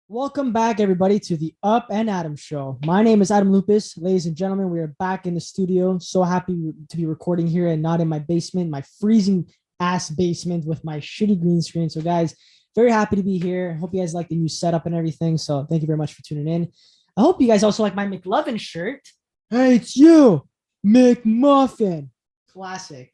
Welcome back, everybody, to the Up and Adam Show. My name is Adam Lupus. Ladies and gentlemen, we are back in the studio. So happy to be recording here and not in my basement, my freezing ass basement with my shitty green screen. So, guys, very happy to be here. Hope you guys like the new setup and everything. So, thank you very much for tuning in. I hope you guys also like my McLovin shirt. Hey, it's you, McMuffin. Classic.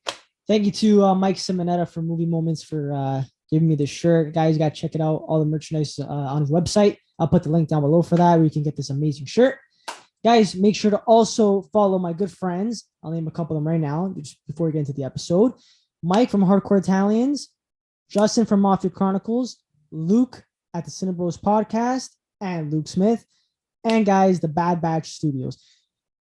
Thank you to Mike Simonetta for Movie Moments for giving me the shirt. Guys, you got to check it out. All the merchandise on his website. I'll put the link down below for that where you can get this amazing shirt. Guys, make sure to also follow my good friends. I'll name a couple of them right now just before we get into the episode. Mike from Hardcore Italians, Justin from Mafia Chronicles, Luke at the Cinebros Podcast, and Luke Smith. And guys, the Bad Batch Studios.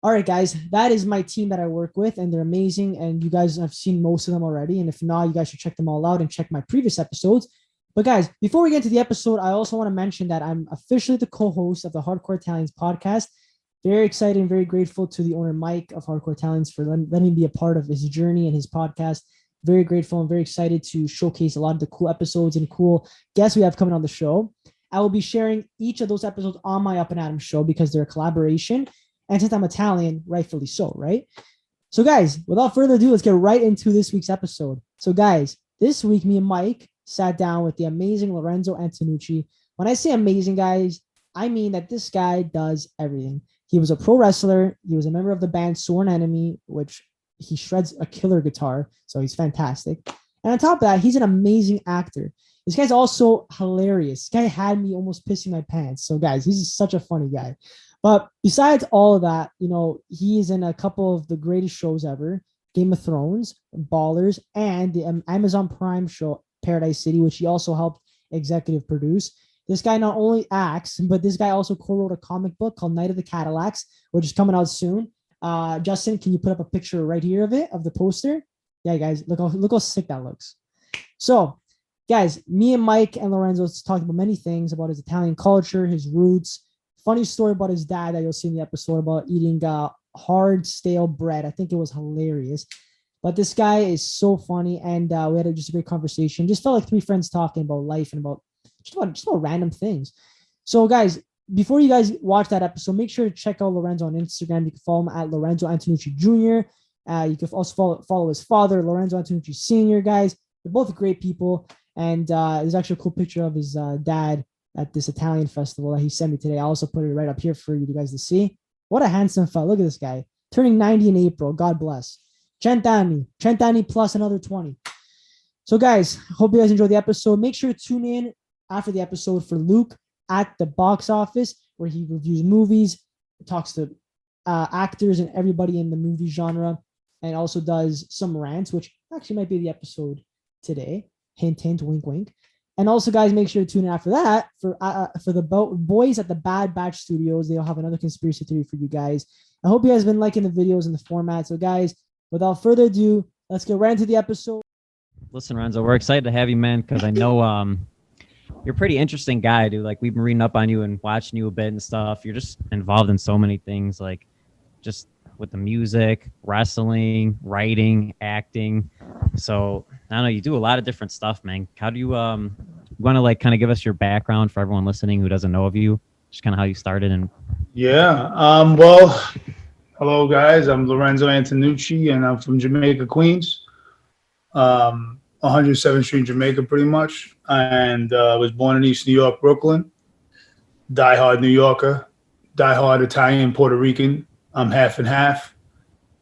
All right, guys, that is my team that I work with, and they're amazing. And you guys have seen most of them already. And if not, you guys should check them all out and check my previous episodes. But guys, before we get into the episode, I also want to mention that I'm officially the co-host of the Hardcore Italians podcast. Very excited and very grateful to the owner, Mike of Hardcore Italians, for letting me be a part of his journey and his podcast. Very grateful and very excited to showcase a lot of the cool episodes and cool guests we have coming on the show. I will be sharing each of those episodes on my Up and Adam show because they're a collaboration. And since I'm Italian, rightfully so, right? So guys, without further ado, let's get right into this week's episode. So guys, this week, me and Mike sat down with the amazing Lorenzo Antonucci. When I say amazing, guys, I mean that this guy does everything. He was a pro wrestler. He was a member of the band Sworn Enemy, which he shreds a killer guitar. So he's fantastic. And on top of that, he's an amazing actor. This guy's also hilarious. This guy had me almost pissing my pants. So guys, he's such a funny guy. But besides all of that, you know, he is in a couple of the greatest shows ever, Game of Thrones, Ballers, and the Amazon Prime show, Paradise City, which he also helped executive produce. This guy not only acts, but this guy also co-wrote a comic book called Night of the Cadillacs, which is coming out soon. Justin, can you put up a picture right here of it, of the poster? Yeah, guys, look how sick that looks. So, guys, me and Mike and Lorenzo talked about many things about his Italian culture, his roots. Funny story about his dad that you'll see in the episode about eating hard, stale bread. I think it was hilarious. But this guy is so funny, and we had just a great conversation. Just felt like three friends talking about life and about random things. So, guys, before you guys watch that episode, make sure to check out Lorenzo on Instagram. You can follow him at Lorenzo Antonucci Jr. You can also follow his father, Lorenzo Antonucci Sr. Guys, they're both great people. And there's actually a cool picture of his dad at this Italian festival that he sent me today. I also put it right up here for you guys to see. What a handsome fellow. Look at this guy. Turning 90 in April. God bless. Cent'anni plus another 20. So guys, hope you guys enjoyed the episode. Make sure to tune in after the episode for Luke at the box office, where he reviews movies, talks to actors and everybody in the movie genre, and also does some rants, which actually might be the episode today. Hint, hint, wink, wink. And also, guys, make sure to tune in after that for the boys at the Bad Batch Studios. They'll have another conspiracy theory for you guys. I hope you guys have been liking the videos and the format. So, guys, without further ado, let's get right into the episode. Listen, Renzo, we're excited to have you, man, because I know you're a pretty interesting guy, dude. Like, we've been reading up on you and watching you a bit and stuff. You're just involved in so many things, like just with the music, wrestling, writing, acting. So I don't know, you do a lot of different stuff, man. How do you want to like kind of give us your background for everyone listening who doesn't know of you, just kind of how you started? And well, hello guys, I'm Lorenzo Antonucci and I'm from Jamaica, Queens, 107th Street, Jamaica, pretty much. And I was born in East New York, Brooklyn. Diehard New Yorker, diehard Italian, Puerto Rican. I'm half and half.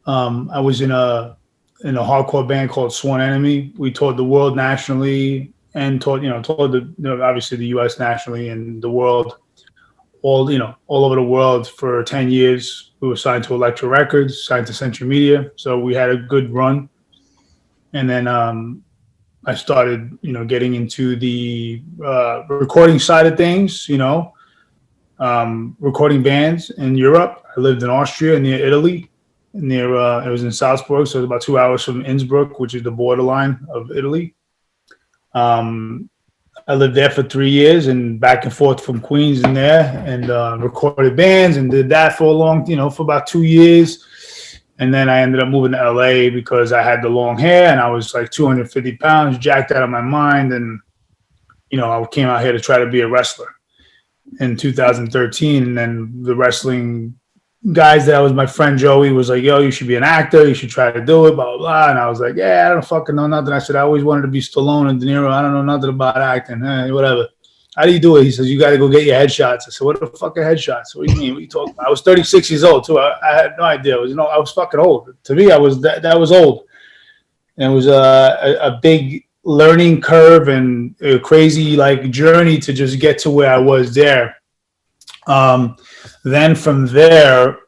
I was in a hardcore band called Sworn Enemy. We toured the world nationally and toured obviously the U.S. nationally and the world, all over the world for 10 years. We were signed to Elektra Records, signed to Century Media, so we had a good run. And then I started, getting into the recording side of things, recording bands in Europe. I lived in Austria near Italy. It was in Salzburg, so it was about 2 hours from Innsbruck, which is the borderline of Italy. I lived there for 3 years and back and forth from Queens and there, and recorded bands and did that for for about 2 years. And then I ended up moving to LA because I had the long hair and I was like 250 pounds, jacked out of my mind. And, I came out here to try to be a wrestler. in 2013, and then the wrestling guys that was my friend Joey was like, yo, you should be an actor, you should try to do it, blah blah blah. And I was like, yeah, I don't fucking know nothing. I said I always wanted to be Stallone and De Niro. I don't know nothing about acting. Whatever. How do you do it? He says, you got to go get your headshots. I said, what the fuck are headshots? What do you mean? What are you talking about? I was 36 years old too. I had no idea. I was fucking old. To me, I was that was old. And it was a big learning curve and a crazy like journey to just get to where I was there. Then from there,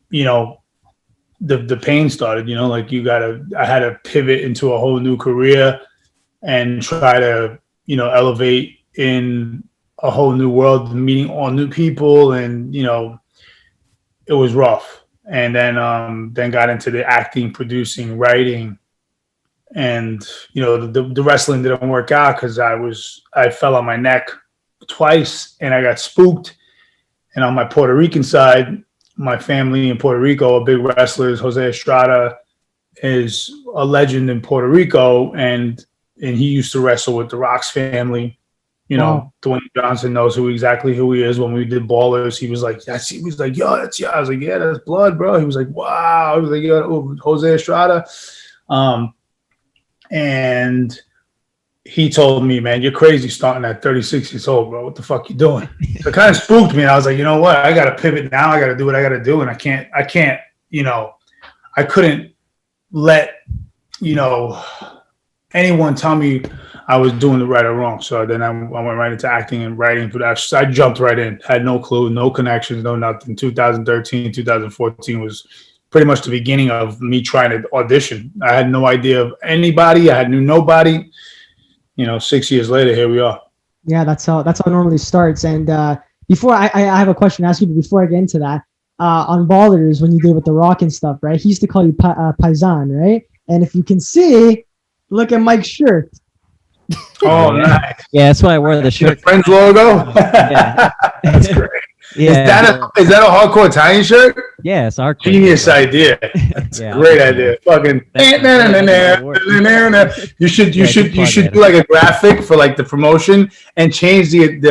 the pain started, like I had to pivot into a whole new career and try to, elevate in a whole new world, meeting all new people. And, it was rough. And then got into the acting, producing, writing. And, the wrestling didn't work out because I fell on my neck twice and I got spooked. And on my Puerto Rican side, my family in Puerto Rico are big wrestlers. Jose Estrada is a legend in Puerto Rico, and he used to wrestle with the Rock's family. Wow. Dwayne Johnson knows exactly who he is. When we did Ballers, he was like, yes. He was like, yo, that's you. I was like, yeah, that's blood, bro. He was like, wow. I was like, yo, Jose Estrada. And he told me, man, you're crazy starting at 36 years old, bro. What the fuck you doing? It kind of spooked me. And I was like, you know what? I got to pivot now. I got to do what I got to do. And I can't, I couldn't let, anyone tell me I was doing it right or wrong. So then I went right into acting and writing. But I jumped right in, had no clue, no connections, no nothing. 2013, 2014 was pretty much the beginning of me trying to audition. I had no idea of anybody. I knew nobody. 6 years later, here we are. Yeah, that's how it normally starts. And before I have a question to ask you, but before I get into that, on Ballers, when you did with The Rock and stuff, right? He used to call you Paisan, right? And if you can see, look at Mike's shirt. Oh, nice. Yeah, that's why I wear the shirt. The Friends logo? Yeah. That's great. Yeah. Is that a hardcore Italian shirt? Yeah, it's our genius idea. That's a great idea. Fucking you should do like a graphic for like the promotion and change the and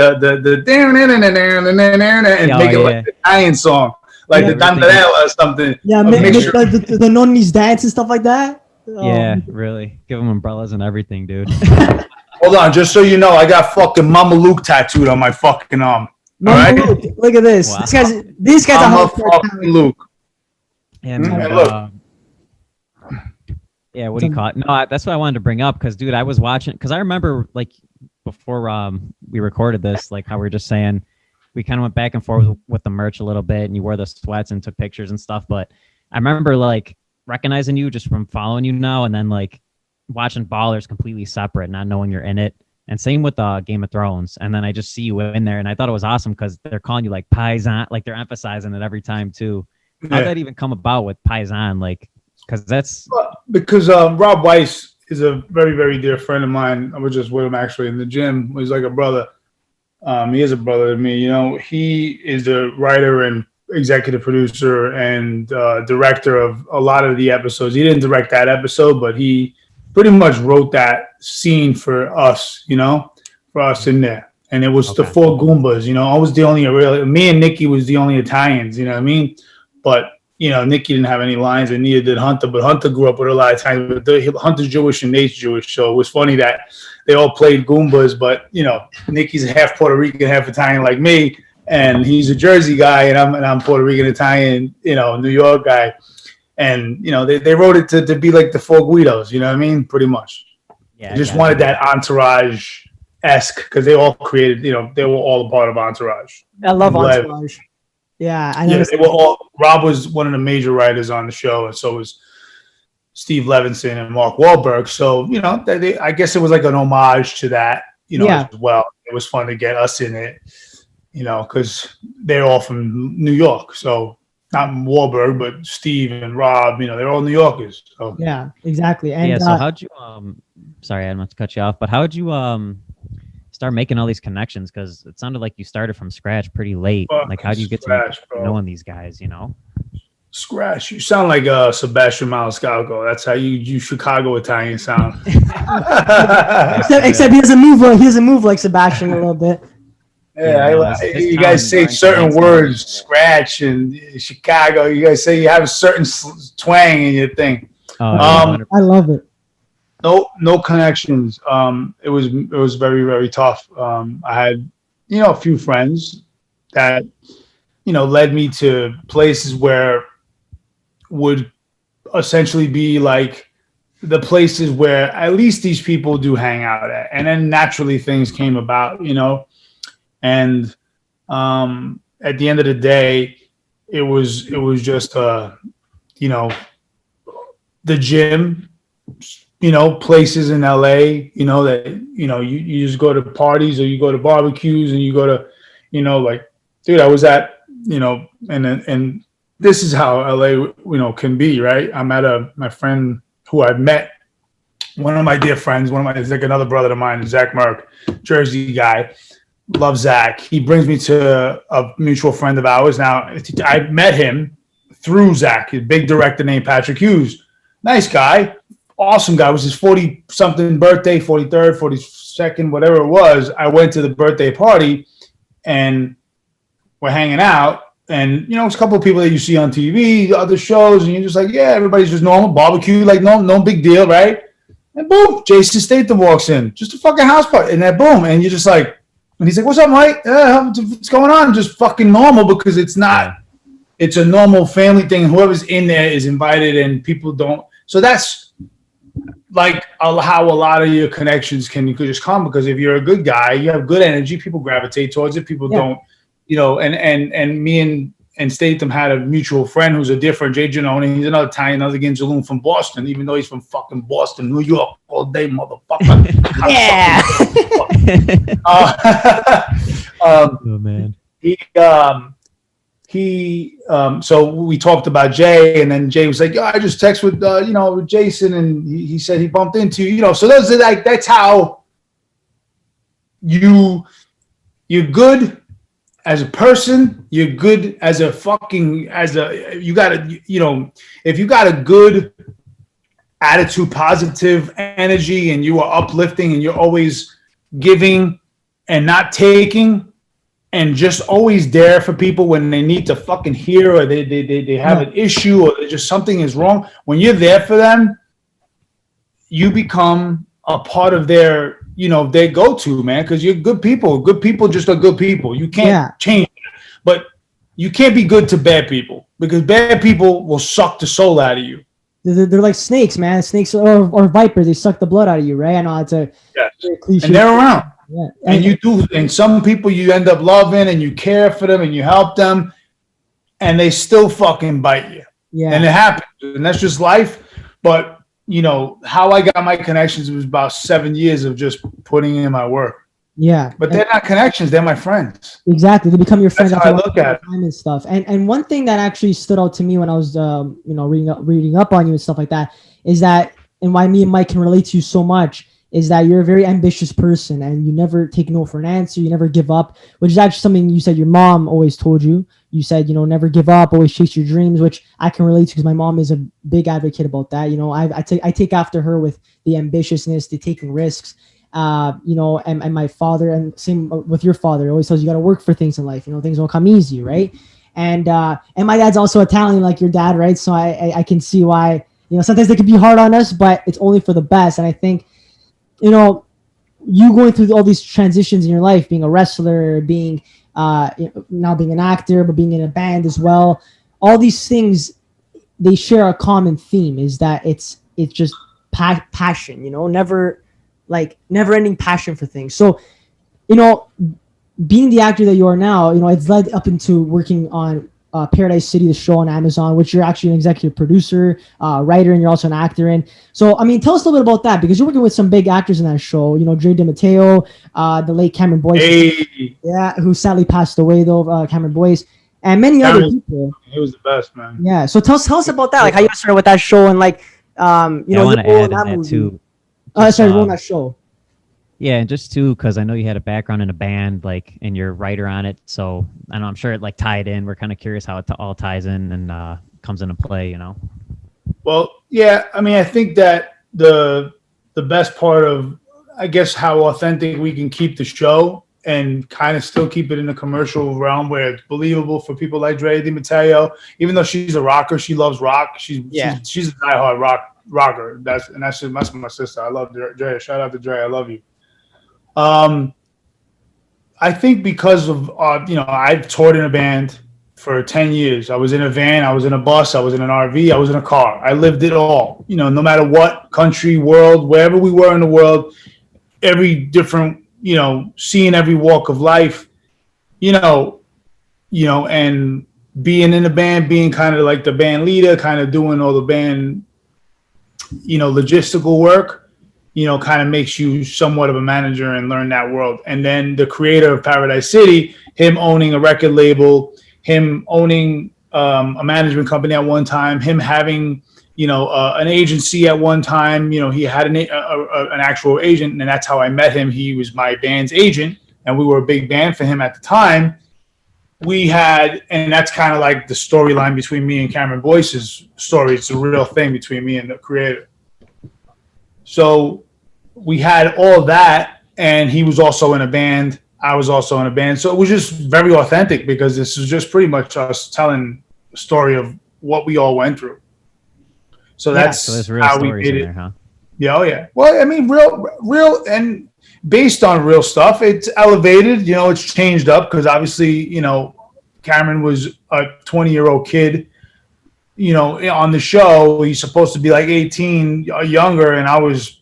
make it like an Italian song, like the Dandarella or something. Yeah, make the nonnies dance and stuff like that. Yeah, really. Give them umbrellas and everything, dude. Hold on, just so you know, I got fucking Mama Luke tattooed on my fucking arm. All right. Look at this. Wow. These guys are fucking Luke. Yeah, man, yeah, what do you call it? No, that's what I wanted to bring up because, dude, I was watching because I remember like before we recorded this, like how we were just saying, we kind of went back and forth with the merch a little bit, and you wore the sweats and took pictures and stuff. But I remember like recognizing you just from following you now, and then like watching Ballers completely separate, not knowing you're in it. And same with Game of Thrones. And then I just see you in there, and I thought it was awesome because they're calling you like Paisan, like they're emphasizing it every time too. How did that even come about with Paisan? Like, because Rob Weiss is a very, very dear friend of mine. I was just with him actually in the gym. He's like a brother. He is a brother to me. He is the writer and executive producer and director of a lot of the episodes. He didn't direct that episode, but he pretty much wrote that scene for us, for us in there. And it was the four Goombas, I was the only me and Nikki was the only Italians, you know what I mean? But, Nikki didn't have any lines and neither did Hunter, but Hunter grew up with a lot of Italians. But Hunter's Jewish and Nate's Jewish, so it was funny that they all played Goombas, but, Nikki's half Puerto Rican, half Italian like me, and he's a Jersey guy, and I'm Puerto Rican, Italian, New York guy. And, they wrote it to be like the four Guidos, you know what I mean? Pretty much. Yeah, they just wanted that Entourage-esque because they all created, they were all a part of Entourage. I love Entourage. Yeah, I know. Yeah, they were all. Rob was one of the major writers on the show, and so was Steve Levinson and Mark Wahlberg. So, I guess it was like an homage to that, as well. It was fun to get us in it, because they're all from New York. So, not Wahlberg, but Steve and Rob, they're all New Yorkers. So. Yeah, exactly. And, so how'd you, sorry, I didn't want to cut you off, but how'd you start making all these connections? Because it sounded like you started from scratch pretty late. Like, how'd you get to knowing these guys, Scratch. You sound like Sebastian Maniscalco. That's how you Chicago Italian sound. except he doesn't move like Sebastian a little bit. Yeah, this you town guys say ranks certain against me. words, scratch, and Chicago. You guys say you have a certain twang in your thing. Oh yeah, 100%. I love it. No connections. It was very very tough. I had a few friends that led me to places where would essentially be like the places where at least these people do hang out at, and then naturally things came about, and at the end of the day, it was just the gym, places in LA, that you just go to parties or you go to barbecues and you go to, like, dude, I was at, and this is how LA, can be, right? I'm at my friend who I've met, one of my dear friends, it's like another brother of mine, Zach Merck, Jersey guy. Love Zach. He brings me to a mutual friend of ours. Now, I met him through Zach, his big director named Patrick Hughes. Nice guy, awesome guy. It was his 40-something birthday, 43rd, 42nd, whatever it was. I went to the birthday party, and we're hanging out. And, it's a couple of people that you see on TV, other shows, and you're just like, yeah, everybody's just normal, barbecue, like no big deal, right? And boom, Jason Statham walks in, just a fucking house party, and then boom, and you're just like, and he's like, "What's up, Mike? What's going on?" Just fucking normal, because it's not. It's a normal family thing. Whoever's in there is invited, and people don't. So that's like how a lot of your connections can just come, because if you're a good guy, you have good energy. People gravitate towards it. People don't, And me and Statham had a mutual friend who's a different Jay Giannone. He's another Italian, another Ginzaloon from Boston, even though he's from fucking Boston, New York, all day, motherfucker. Yeah. Oh man. So we talked about Jay, and then Jay was like, I just text with with Jason, and he said he bumped into you. So that's how you're good as a person. You're good as a you gotta, if you got a good attitude, positive energy, and you are uplifting, and you're always giving and not taking, and just always there for people when they need to fucking hear, or they have an issue, or just something is wrong. When you're there for them, you become a part of their their go-to, man, because you're good people. Good people just are good people. You can't change it. But you can't be good to bad people, because bad people will suck the soul out of you. They're like snakes, man. Snakes or vipers. They suck the blood out of you, right? I know it's a cliche. And they're around. Yeah. And you do, and some people you end up loving, and you care for them, and you help them, and they still fucking bite you. Yeah. And it happens, and that's just life. But how I got my connections was about 7 years of just putting in my work. Yeah. But they're not connections; they're my friends. Exactly, they become your friends. That's how I look at it. And stuff. And one thing that actually stood out to me when I was reading up on you and stuff like that is that, and why me and Mike can relate to you so much, is that you're a very ambitious person, and you never take no for an answer. You never give up, which is actually something you said your mom always told you. You said, never give up, always chase your dreams, which I can relate to, because my mom is a big advocate about that. I take after her with the ambitiousness, the taking risks, and my father, and same with your father, always tells you got to work for things in life. Things won't come easy, right? And my dad's also Italian, like your dad, right? So I can see why, sometimes they can be hard on us, but it's only for the best. And I think, you going through all these transitions in your life, being a wrestler, being now being an actor, but being in a band as well, all these things, they share a common theme, is that it's just passion, never ending passion for things. So, being the actor that you are now, it's led up into working on Paradise City, the show on Amazon, which you're actually an executive producer, writer, and you're also an actor in. So, tell us a little bit about that, because you're working with some big actors in that show. Dre DeMatteo, the late Cameron Boyce, who sadly passed away though, Cameron Boyce, and many other people. He was the best, man. Yeah. So tell us about that, like how you started with that show, and I want to add in that too. On that show. Yeah, and just too, because I know you had a background in a band, and you're a writer on it. So I'm sure it tied in. We're kind of curious how it all ties in and comes into play. Well, yeah. I think that the best part of, I guess, how authentic we can keep the show and kind of still keep it in the commercial realm where it's believable for people like Dre DiMatteo. Even though she's a rocker, she loves rock. She's a diehard rocker. That's my sister. I love Dre. Shout out to Dre. I love you. I think because of I've toured in a band for 10 years. I was in a van, I was in a bus, I was in an RV, I was in a car. I lived it all. No matter what country, world, wherever we were in the world, every different, seeing every walk of life, and being in the band, being kind of like the band leader, kind of doing all the band, logistical work, kind of makes you somewhat of a manager and learn that world. And then the creator of Paradise City, him owning a record label, him owning a management company at one time, him having, an agency at one time. He had an actual agent, and that's how I met him. He was my band's agent, and we were a big band for him at the time. And that's kind of like the storyline between me and Cameron Boyce's story. It's a real thing between me and the creator. So we had all that, and he was also in a band. I was also in a band. So it was just very authentic because this is just pretty much us telling the story of what we all went through. So that's how we did it. There, huh? Yeah, oh yeah. Well, I mean, real, and based on real stuff. It's elevated. It's changed up because obviously, Cameron was a 20-year-old kid. On the show, he's supposed to be like 18 or younger, and I was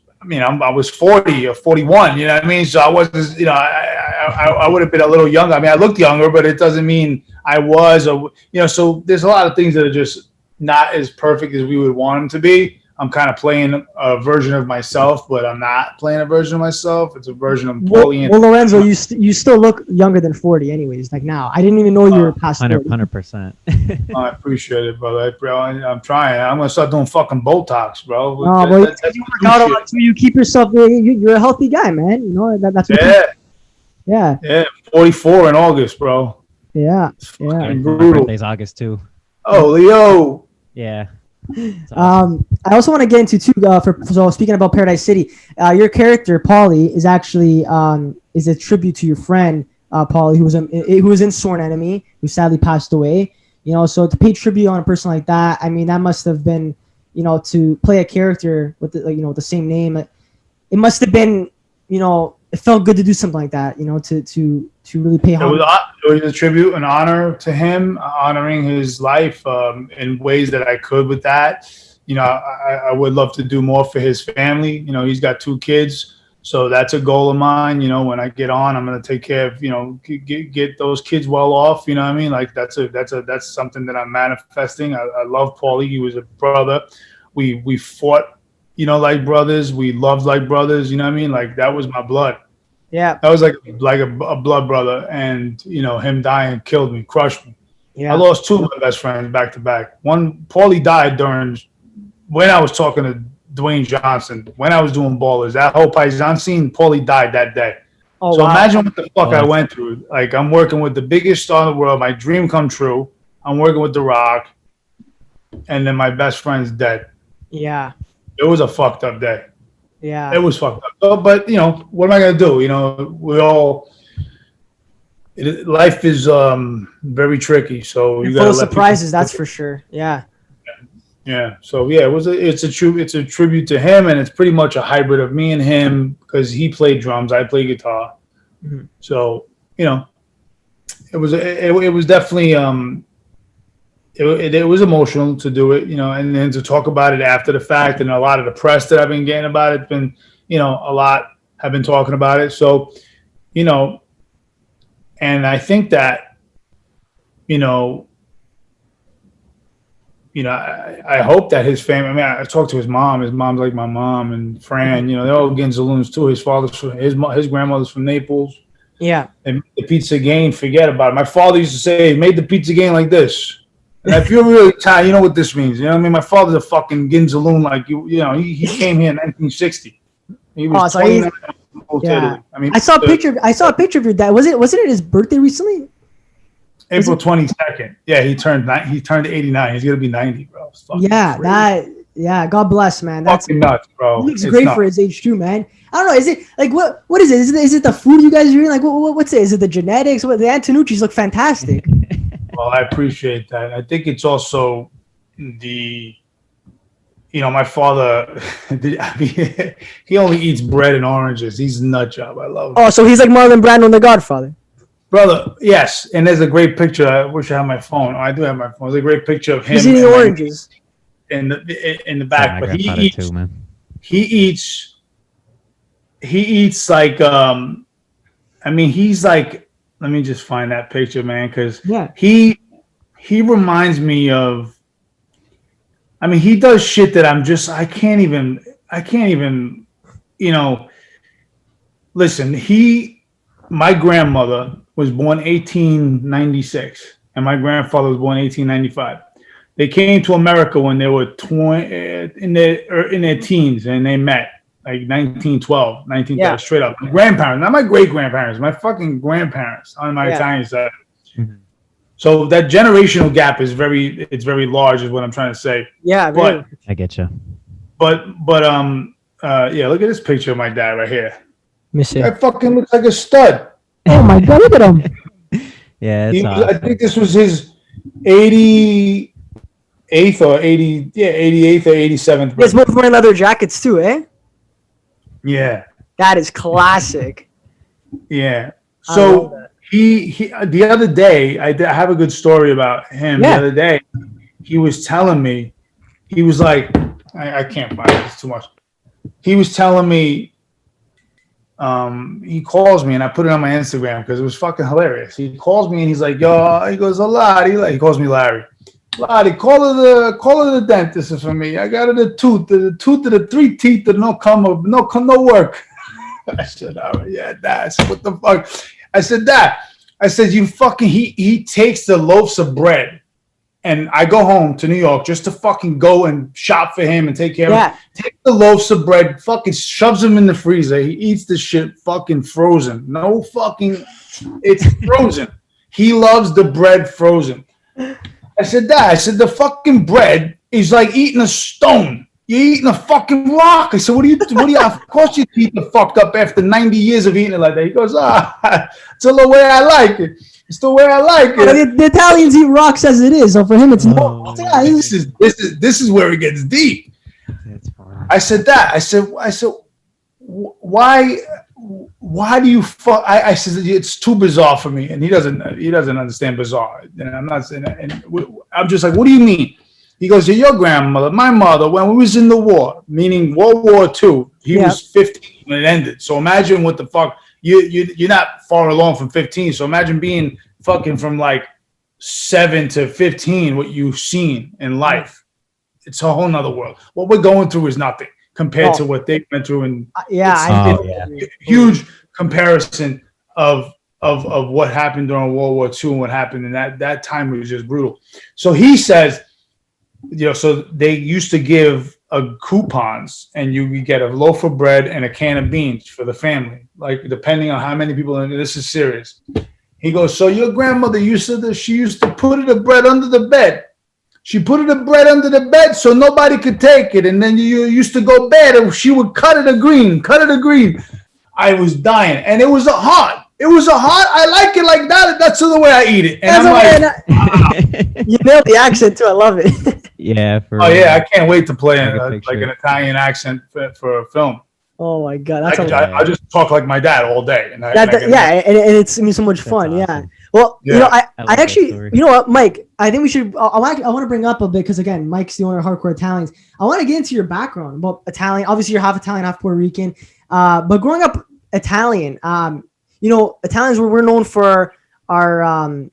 40 or 41. You know what I mean? So I wasn't. I would have been a little younger. I mean, I looked younger, but it doesn't mean I was. Or so there's a lot of things that are just not as perfect as we would want them to be. I'm kind of playing a version of myself, but I'm not playing a version of myself. It's a version of Paulie. Well, Lorenzo, you still look younger than 40 anyways. Like now. I didn't even know you were past 100%. I appreciate it, brother. Bro, I'm trying. I'm going to start doing fucking Botox, bro. You work out a lot too. You keep yourself, you're a healthy guy, man. That's Yeah. 44 in August, bro. Yeah. My birthday's August too. Oh, Leo. Yeah. Awesome. I also want to get into too. So speaking about Paradise City, your character Paulie is actually is a tribute to your friend Paulie, who was in Sworn Enemy, who sadly passed away. So to pay tribute on a person like that, I mean, that must have been, to play a character with the same name. It must have been, it felt good to do something like that. To really pay homage. It was a tribute, an honor to him, honoring his life in ways that I could with that. I would love to do more for his family. He's got 2 kids, so that's a goal of mine. When I get on, I'm going to take care of, get those kids well off. You know what I mean? Like that's something that I'm manifesting. I love Paulie. He was a brother. We fought, like brothers. We loved like brothers. You know what I mean? Like that was my blood. Yeah, that was like a blood brother, and him dying killed me, crushed me. Yeah, I lost 2 of my best friends back to back. One, Paulie died when I was talking to Dwayne Johnson, when I was doing Ballers. That whole Paisan scene, Paulie died that day. Oh, so wow. Imagine what the fuck I went through. Like I'm working with the biggest star in the world, my dream come true. I'm working with The Rock, and then my best friend's dead. Yeah, it was a fucked up day. Yeah, it was fucked up. But what am I gonna do? Life is very tricky. So you got full of surprises. That's for sure. Yeah. Yeah. So yeah, it's a tribute to him, and it's pretty much a hybrid of me and him because he played drums, I play guitar. Mm-hmm. So it was definitely It was emotional to do it, and then to talk about it after the fact, and a lot of the press that I've been getting about it's been, a lot have been talking about it. So, and I think that, I hope that his family. I mean, I talked to his mom. His mom's like my mom, and Fran. They're all Ginzaloons too. His father's his grandmother's from Naples. Yeah, and the pizza game. Forget about it. My father used to say, "Made the pizza game like this." And if you're really tired, you know what this means. I mean? My father's a fucking Ginzaloon. Like, he came here in 1960. He was 29 yeah. I mean, I saw a picture of your dad. Wasn't it his birthday recently? April 22nd. Yeah, he turned 89. He's gonna be 90, bro. Yeah, crazy. God bless, man. That's fucking nuts, bro. He looks great for his age too, man. I don't know. Is it like what is it? Is it the food you guys are eating? Like what's it? Is it the genetics? What the Antonucci's look fantastic. Well, I appreciate that. I think it's also my father, he only eats bread and oranges. He's a nut job. I love him. Oh, so he's like Marlon Brando in The Godfather. Brother, yes. And there's a great picture. I wish I had my phone. I do have my phone. There's a great picture of him. He's eating oranges. In the back. But he eats, too, man. he eats like, he's like, let me just find that picture, man. Because he reminds me of, he does shit that I can't even, listen, my grandmother was born 1896 and my grandfather was born 1895. They came to America when they were in their teens and they met like 1912, straight up. My grandparents, not my great grandparents, my fucking grandparents on my Italian side. Mm-hmm. So that generational gap is very large, is what I'm trying to say. Yeah, but I get you. But look at this picture of my dad right here. Let me see. That fucking looks like a stud. Oh my god, look at him. Yeah, I think this was his 88th or 88th or 87th. He's both wearing leather jackets too, eh? Yeah. That is classic. Yeah. So he the other day, I have a good story about him. Yeah. The other day, he was telling me, he was like, I can't find it, it's too much. He was telling me, he calls me and I put it on my Instagram because it was fucking hilarious. He calls me and he's like, yo, he goes, he calls me Larry. Larry, call her the dentist for me. I got her the tooth of the 3 teeth that no work. I said, all right, yeah, Dad. I said, what the fuck? I said, Dad. I said, you fucking, he takes the loaves of bread and I go home to New York just to fucking go and shop for him and take care of him. Take the loaves of bread, fucking shoves them in the freezer. He eats the shit fucking frozen. No fucking, it's frozen. He loves the bread frozen. I said, Dad, the fucking bread is like eating a stone. You're eating a fucking rock. I said, what do you, of course your teeth are fucked up after 90 years of eating it like that. He goes, it's the way I like it. It's the way I like it. The Italians eat rocks as it is. So for him, it's no. This is where it gets deep. I said, Dad, I said, why do you fuck? I said, it's too bizarre for me. And he doesn't understand bizarre. And I'm not saying that. And I'm just like, what do you mean? He goes, your grandmother, my mother, when we was in the war, meaning World War II, he was 15 when it ended. So imagine what the fuck, you're not far along from 15. So imagine being fucking from like 7 to 15, what you've seen in life. It's a whole nother world. What we're going through is nothing compared to what they went through. And huge comparison of what happened during World War II and what happened in that time was just brutal. So he says, so they used to give coupons and you get a loaf of bread and a can of beans for the family, like depending on how many people. And this is serious. He goes, so your grandmother used to put the bread under the bed. She put the bread under the bed so nobody could take it. And then you used to go bad and she would cut it a green. I was dying. And it was a hot. I like it like that. That's the way I eat it. And I'm like, you nailed the accent too. I love it. Yeah. I can't wait to play like an Italian accent for a film. Oh my god, I'll just talk like my dad all day. And it's so much fun. Awesome. Yeah. Well, I actually, you know what, Mike? I think we should. I want to bring up a bit because again, Mike's the owner of Hardcore Italians. I want to get into your background about Italian. Obviously, you're half Italian, half Puerto Rican. But growing up Italian, Italians we're known for our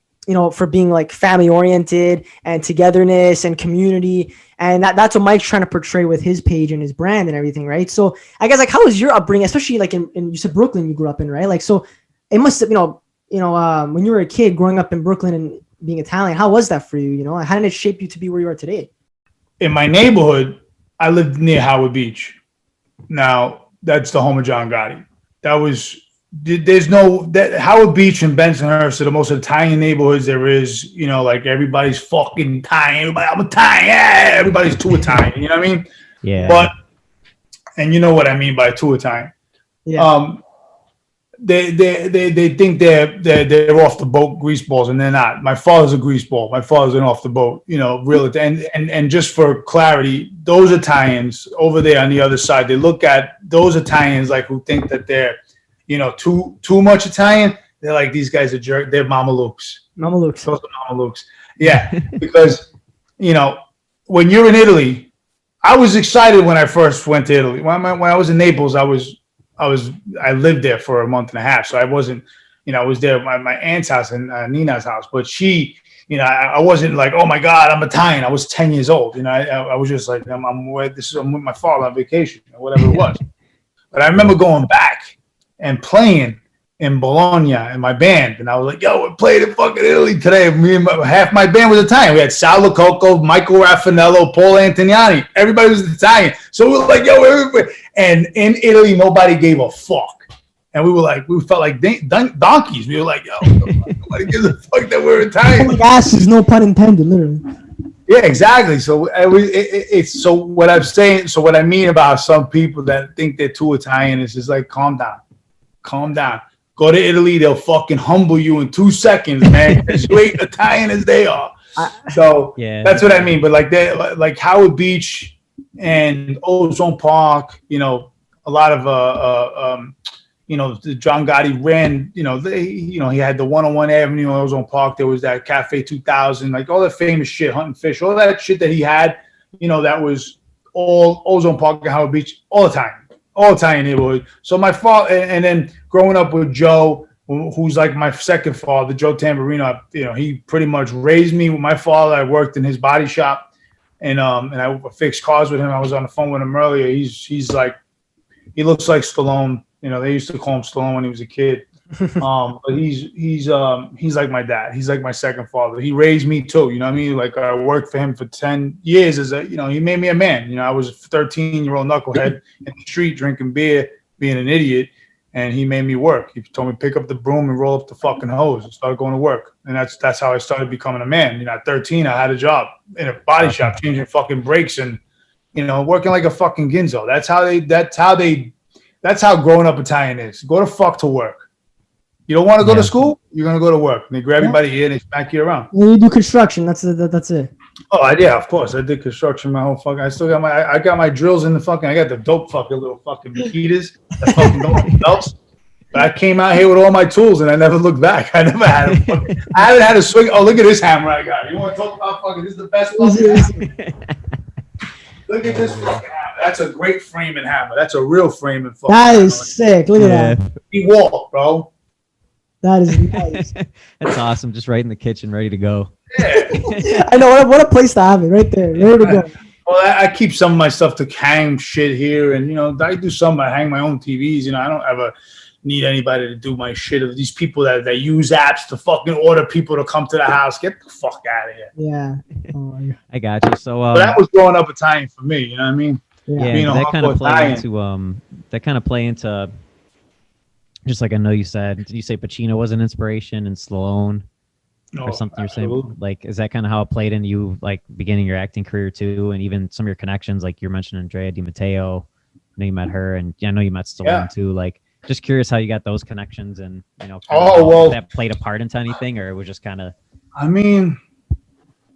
for being like family oriented and togetherness and community. And that's what Mike's trying to portray with his page and his brand and everything, right? So I guess like how was your upbringing, especially like in you said Brooklyn you grew up in, right? Like so it must have, when you were a kid growing up in Brooklyn and being Italian, how was that for you? How did it shape you to be where you are today? In my neighborhood, I lived near Howard Beach. Now that's the home of John Gotti. Howard Beach and Bensonhurst are the most Italian neighborhoods there is. Like everybody's fucking Italian. I'm Italian. Yeah, everybody's too Italian. You know what I mean? Yeah. But, and you know what I mean by too Italian. Yeah. They think they're off the boat greaseballs, and they're not. My father's a greaseball. My father's an off the boat, real. And just for clarity, those Italians over there on the other side, they look at those Italians like who think that they're, too much Italian. They're like, these guys are jerk. They're Mamalukes. Mamalukes. Those are Mamalukes. Yeah, because when you're in Italy, I was excited when I first went to Italy. When I was in Naples, I lived there for a month and a half, so I wasn't, I was there at my aunt's house and Nina's house, but she, I wasn't like, oh my God, I'm Italian. I was 10 years old. I was just like, I'm with my father on vacation or whatever it was. But I remember going back and playing in Bologna in my band, and I was like, yo, we're playing in fucking Italy today. Half my band was Italian. We had Sal Lococo, Michael Raffanello, Paul Antoniani. Everybody was Italian. So we were like, yo, and in Italy, nobody gave a fuck. And we felt like donkeys. We were like, yo, nobody gives a fuck that we're Italian. Like asses, no pun intended, literally. Yeah, exactly. So it's so what I'm saying. So what I mean about some people that think they're too Italian is just like, calm down. Go to Italy, they'll fucking humble you in 2 seconds, man. As you ain't Italian as they are. So yeah, that's what I mean. But like Howard Beach and Ozone Park, a lot of the John Gotti ran. He had the 101 Avenue, Ozone Park. There was that Cafe 2000, like all the famous shit, Hunting Fish, all that shit that he had. That was all Ozone Park and Howard Beach all the time. All Italian neighborhood. So my father, and then growing up with Joe, who's like my second father, Joe Tamburino, he pretty much raised me with my father. I worked in his body shop, and I fixed cars with him. I was on the phone with him earlier. He's like, he looks like Stallone. They used to call him Stallone when he was a kid. But he's like my dad. He's like my second father. He raised me too. You know what I mean? Like I worked for him for 10 years he made me a man. I was a 13-year-old knucklehead in the street drinking beer, being an idiot, and he made me work. He told me pick up the broom and roll up the fucking hose and start going to work. And that's how I started becoming a man. At 13, I had a job in a body shop changing fucking brakes and working like a fucking Ginzo. That's how growing up Italian is. Go to fuck to work. You don't want to go to school? You're going to go to work. And they grab everybody here and they smack you around. Well, you do construction. That's it. Oh, yeah, of course. I did construction my whole fucking... I got my drills in the fucking... I got the dope fucking little fucking Makitas that fucking go on the belts. But I came out here with all my tools and I never looked back. I never had a fucking... I haven't had a swing... Oh, look at this hammer I got. You want to talk about fucking... This is the best fucking hammer. Look at this fucking hammer. That's a great framing hammer. That's a real framing fucking hammer. That is sick. Look at that. He walked, bro. That is nice. That's awesome. Just right in the kitchen, ready to go. Yeah. I know. What a place to have it. Right there. Ready to go. Well, I keep some of my stuff to hang shit here. And, I do some. I hang my own TVs. I don't ever need anybody to do my shit. Of these people that use apps to fucking order people to come to the house. Get the fuck out of here. Yeah. Oh, my God. I got you. So but that was growing up Italian for me. You know what I mean? Yeah, that kind of play into just like I know you said. Did you say Pacino was an inspiration and Stallone or something? Absolutely. You're saying like, is that kind of how it played into you, like beginning your acting career too, and even some of your connections, like you're mentioning Andrea Di Matteo. I know you met her, and I know you met Stallone too. Like, just curious how you got those connections, and if that played a part into anything, or it was just kind of. I mean,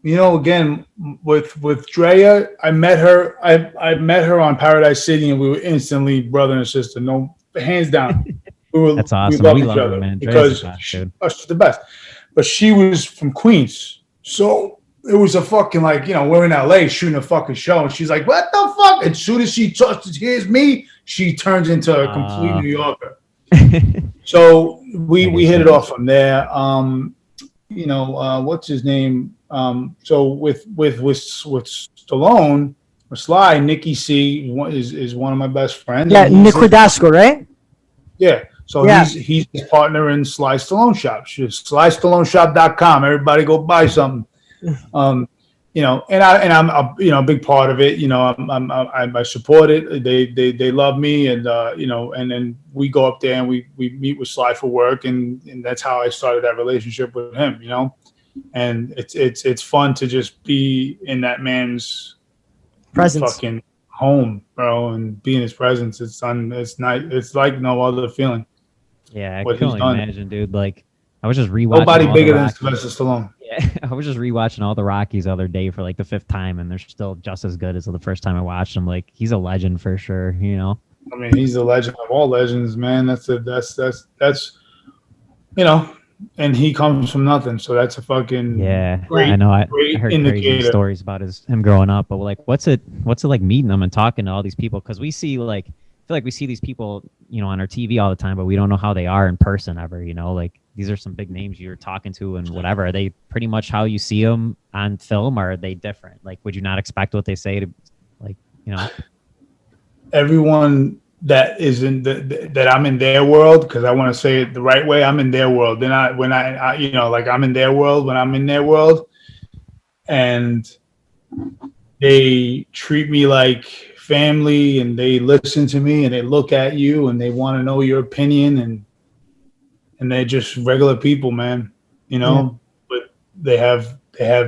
again with Drea, I met her. I met her on Paradise City, and we were instantly brother and sister. No, hands down. That's awesome. We love each other man. Because she's the best. But she was from Queens, so it was a fucking we're in LA shooting a fucking show, and she's like, "What the fuck?" As soon as she hears me, she turns into a complete New Yorker. So we hit it off from there. What's his name? So with Stallone or Sly, Nicky C is one of my best friends. Yeah, Nick Cordasco, right? Yeah. So he's his partner in Sly Stallone Shop. SlyStalloneShop.com. Everybody go buy something. And I'm a big part of it. I support it. They love me, and and then we go up there and we meet with Sly for work, and that's how I started that relationship with him. And it's fun to just be in that man's presence, fucking home, bro, and be in his presence. It's not. It's like no other feeling. Yeah, I What can he's only done. imagine, dude. Like, I was just rewatching Nobody all the bigger than Rockies. Sylvester Stallone. Yeah, I was just rewatching all the Rockies the other day for like the 5th time, and they're still just as good as the first time I watched them. Like, he's a legend for sure, you know? I mean, he's the legend of all legends, man. That's you know, and he comes from nothing, so that's a fucking Yeah, great, I know. I great heard crazy indicator. stories about him growing up, but like, what's it like meeting them and talking to all these people? Because we see like, I feel like we see these people, you know, on our TV all the time, but we don't know how they are in person ever. You know, like these are some big names you're talking to and whatever. Are they pretty much how you see them on film, or are they different? Like, would you not expect what they say to, like, you know? Everyone that is in that I'm in their world, because I want to say it the right way. I'm in their world. They're not when I you know, like I'm in their world when I'm in their world, and they treat me like family, and they listen to me, and they look at you, and they want to know your opinion, and they're just regular people, man. You know, but they have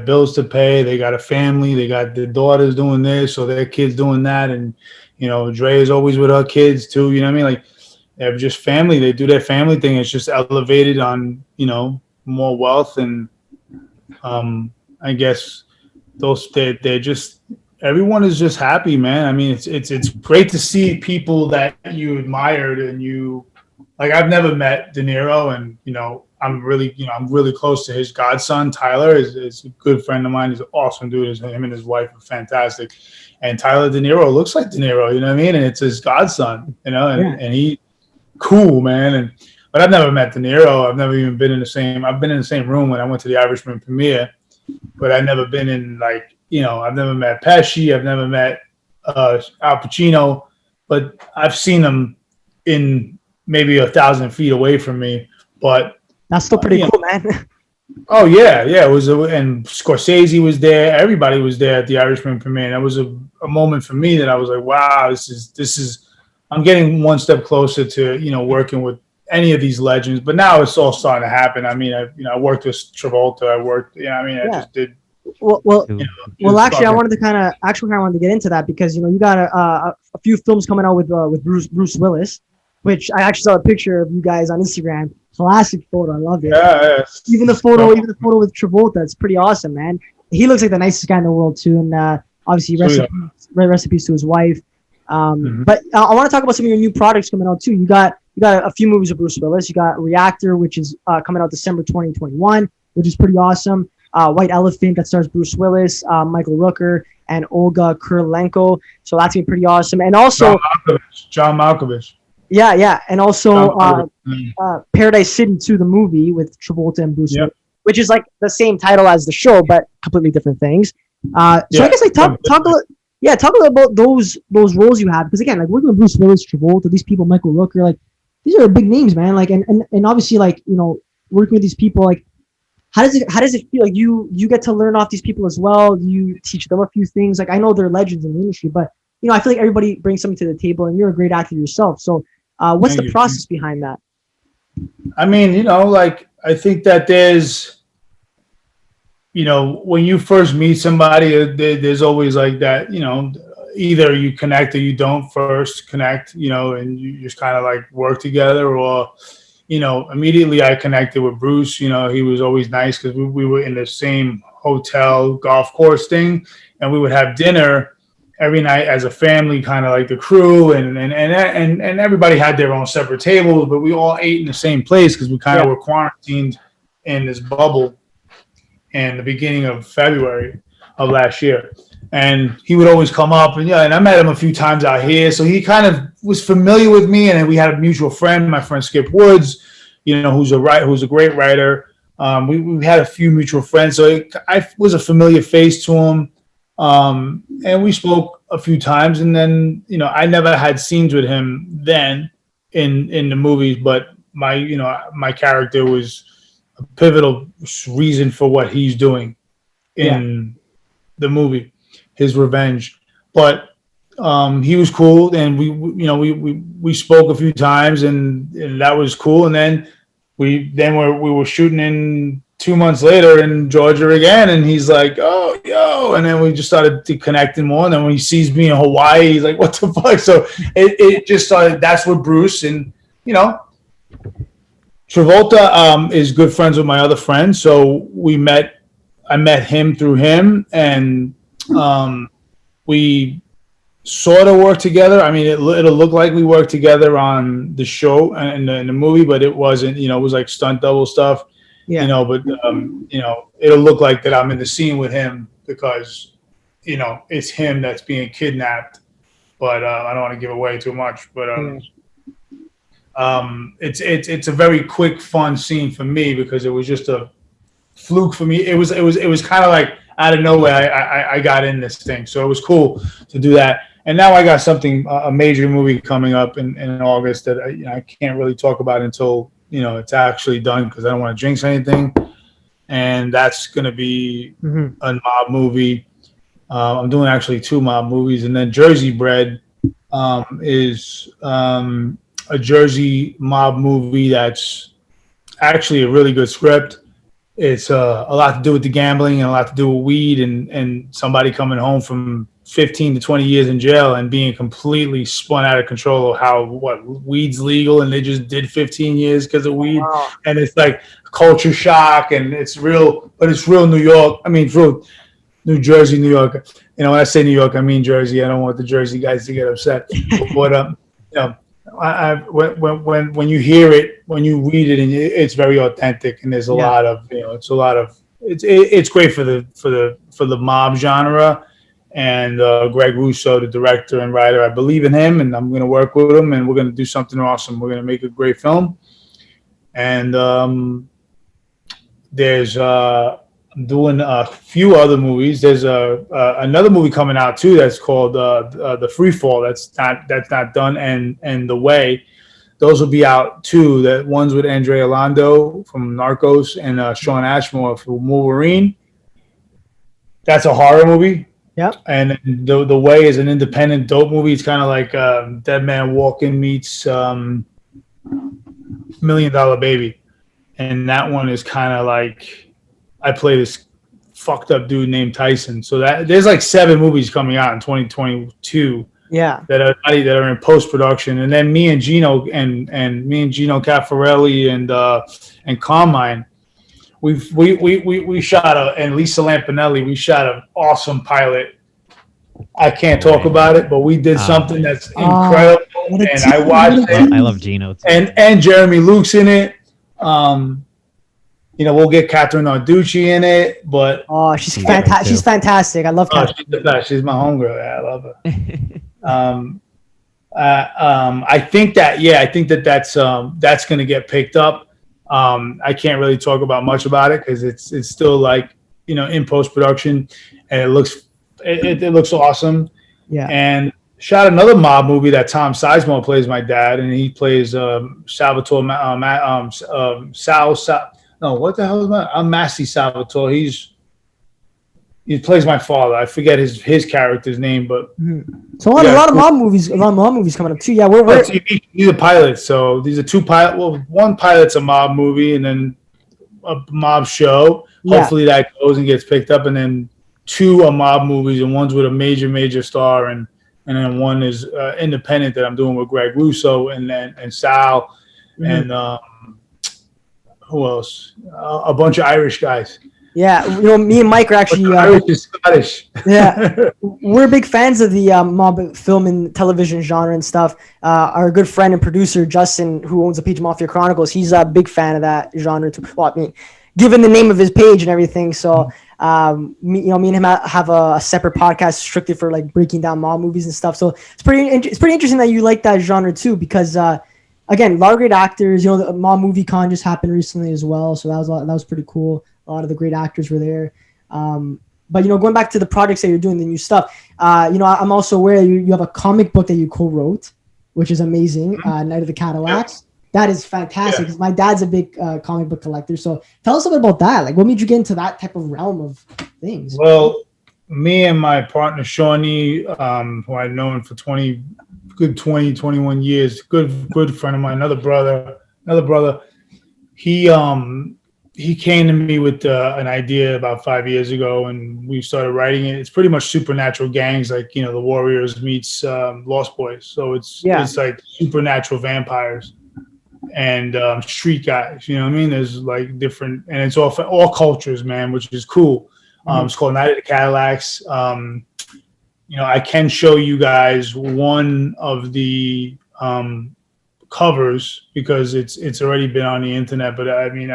bills to pay. They got a family. They got their daughters doing this, or their kids doing that, and you know, Dre is always with her kids too. You know what I mean? Like they're just family. They do their family thing. It's just elevated on, you know, more wealth, and I guess they're just everyone is just happy, man. I mean, it's great to see people that you admired and you like. I've never met De Niro, and you know, I'm really close to his godson Tyler. Is a good friend of mine. He's an awesome dude. Him and his wife are fantastic. And Tyler De Niro looks like De Niro, you know what I mean? And it's his godson, you know, and he cool, man. But I've never met De Niro. I've never even been in the same. I've been in the same room when I went to the Irishman premiere, but I've never been in like, you know, I've never met Pesci. I've never met Al Pacino, but I've seen them in maybe 1,000 feet away from me. But that's still pretty cool, man. Oh yeah. It was, and Scorsese was there. Everybody was there at the Irishman premiere. That was a moment for me that I was like, wow, this is. I'm getting one step closer to, you know, working with any of these legends. But now it's all starting to happen. I mean, I worked with Travolta. I just did. Well, actually, I wanted to kind of get into that because, you know, you got a few films coming out with Bruce Willis, which I actually saw a picture of you guys on Instagram. Classic photo. I love it. Yeah. Even the photo with Travolta, it's pretty awesome, man. He looks like the nicest guy in the world too. And obviously, recipes to his wife. But I want to talk about some of your new products coming out too. You got a few movies of Bruce Willis. You got Reactor, which is coming out December 2021, which is pretty awesome. White Elephant that stars Bruce Willis, Michael Rooker, and Olga Kurylenko. So that's gonna be pretty awesome. And also John Malkovich. Yeah, and also Paradise City 2, the movie with Travolta and Bruce Willis, which is like the same title as the show, but completely different things. So I guess like talk a little about those roles you have, because again, like working with Bruce Willis, Travolta, these people, Michael Rooker, like these are big names, man. Like and obviously, like, you know, working with these people, like how does it feel? Like you get to learn off these people as well. You teach them a few things. Like I know they're legends in the industry, but you know, I feel like everybody brings something to the table, and you're a great actor yourself. So what's the process behind that? I mean, you know, like I think that there's, you know, when you first meet somebody, there's always like that, you know, either you connect or you don't first connect, you know, and you just kind of like work together, or, you know, immediately I connected with Bruce. You know, he was always nice because we were in the same hotel golf course thing, and we would have dinner every night as a family, kind of like the crew, and everybody had their own separate tables, but we all ate in the same place because we kind of were quarantined in this bubble in the beginning of February of last year. And he would always come up, and I met him a few times out here, so he kind of was familiar with me. And then we had a mutual friend, my friend Skip Woods, you know, who's a great writer. We had a few mutual friends, so I was a familiar face to him. And we spoke a few times, and then, you know, I never had scenes with him then in the movies, but my character was a pivotal reason for what he's doing in the movie, his revenge. But he was cool, and we spoke a few times, and that was cool. And then we were shooting in 2 months later in Georgia again, and he's like, "Oh, yo," and then we just started to connecting more. And then when he sees me in Hawaii, he's like, "What the fuck?" So it just started. That's what Bruce and you know, Travolta is good friends with my other friend, so we met. I met him through him, and we sort of worked together. I mean, it'll look like we worked together on the show and in the movie, but it wasn't. You know, it was like stunt double stuff. Yeah. You know, but you know, it'll look like that I'm in the scene with him because, you know, it's him that's being kidnapped. But I don't want to give away too much. But it's a very quick, fun scene for me because it was just a fluke for me. It was kind of like out of nowhere. I got in this thing, so it was cool to do that. And now I got something, a major movie coming up in August that I can't really talk about until it's actually done because I don't want to jinx anything. And that's going to be a mob movie. I'm doing actually 2 mob movies, and then Jersey Bread is a Jersey mob movie that's actually a really good script. It's a lot to do with the gambling and a lot to do with weed and somebody coming home from 15 to 20 years in jail and being completely spun out of control of how weed's legal and they just did 15 years because of weed. Wow. And it's like culture shock and it's real, but it's real New York. I mean, it's real New Jersey, New York. When I say New York, I mean Jersey. I don't want the Jersey guys to get upset. But when you hear it, when you read it, and it's very authentic, and there's a lot of it's great for the mob genre. And Greg Russo, the director and writer, I believe in him, and I'm going to work with him, and we're going to do something awesome. We're going to make a great film. And there's I'm doing a few other movies. There's another movie coming out too that's called The Free Fall. That's not done, and The Way. Those will be out too. That one's with Andrea Lando from Narcos and Sean Ashmore from Wolverine. That's a horror movie. Yep. And the Way is an independent dope movie. It's kind of like Dead Man Walking meets $1 Million Baby, and that one is kind of like I play this fucked up dude named Tyson. So that there's like 7 movies coming out in 2022. Yeah. That are in post production, and then me and Gino Caffarelli and Carmine. We shot and Lisa Lampanelli, we shot an awesome pilot. I can't talk about it, but we did something that's incredible, and I watched it. I love Gino too. And Jeremy Luke's in it. We'll get Catherine Narducci in it, but she's fantastic. She's fantastic. I love Catherine. She's the best. She's my homegirl. Yeah, I love her. I think that's going to get picked up. I can't really talk about much about it because it's still like in post production, and it looks awesome. Yeah. And shot another mob movie that Tom Sizemore plays my dad, and he plays Salvatore. What the hell is my? I'm Massey Salvatore. He plays my father. I forget his character's name, but so a lot of mob movies. A lot of mob movies coming up too. Yeah, we're these are pilots. So these are 2 pilot. Well, one pilot's a mob movie, and then a mob show. Hopefully that goes and gets picked up, and then 2 are mob movies, and one's with a major star, and then one is independent that I'm doing with Greg Russo and Sal, and who else? A bunch of Irish guys. Yeah, me and Mike are actually Irish is Scottish. Yeah, we're big fans of the mob film and television genre and stuff. Our good friend and producer Justin, who owns the Peach Mafia Chronicles, he's a big fan of that genre too. Well, I mean, given the name of his page and everything, so me and him have a separate podcast strictly for like breaking down mob movies and stuff. So it's pretty interesting that you like that genre too, because again, a lot of great actors. The mob movie con just happened recently as well, so that was pretty cool. A lot of the great actors were there. But going back to the projects that you're doing, the new stuff. I'm also aware you have a comic book that you co-wrote, which is amazing. Night of the Cadillacs. That is fantastic. Yeah. My dad's a big comic book collector. So tell us a bit about that. Like, what made you get into that type of realm of things? Well, me and my partner Shawnee, who I've known for 21 years, good friend of mine, another brother. He he came to me with an idea about 5 years ago, and we started writing it. It's pretty much supernatural gangs, like the Warriors meets Lost Boys. So it's like supernatural vampires and street guys. You know what I mean? There's like different, and it's all cultures, man, which is cool. It's called Night of the Cadillacs. I can show you guys one of the covers because it's already been on the internet, but I mean,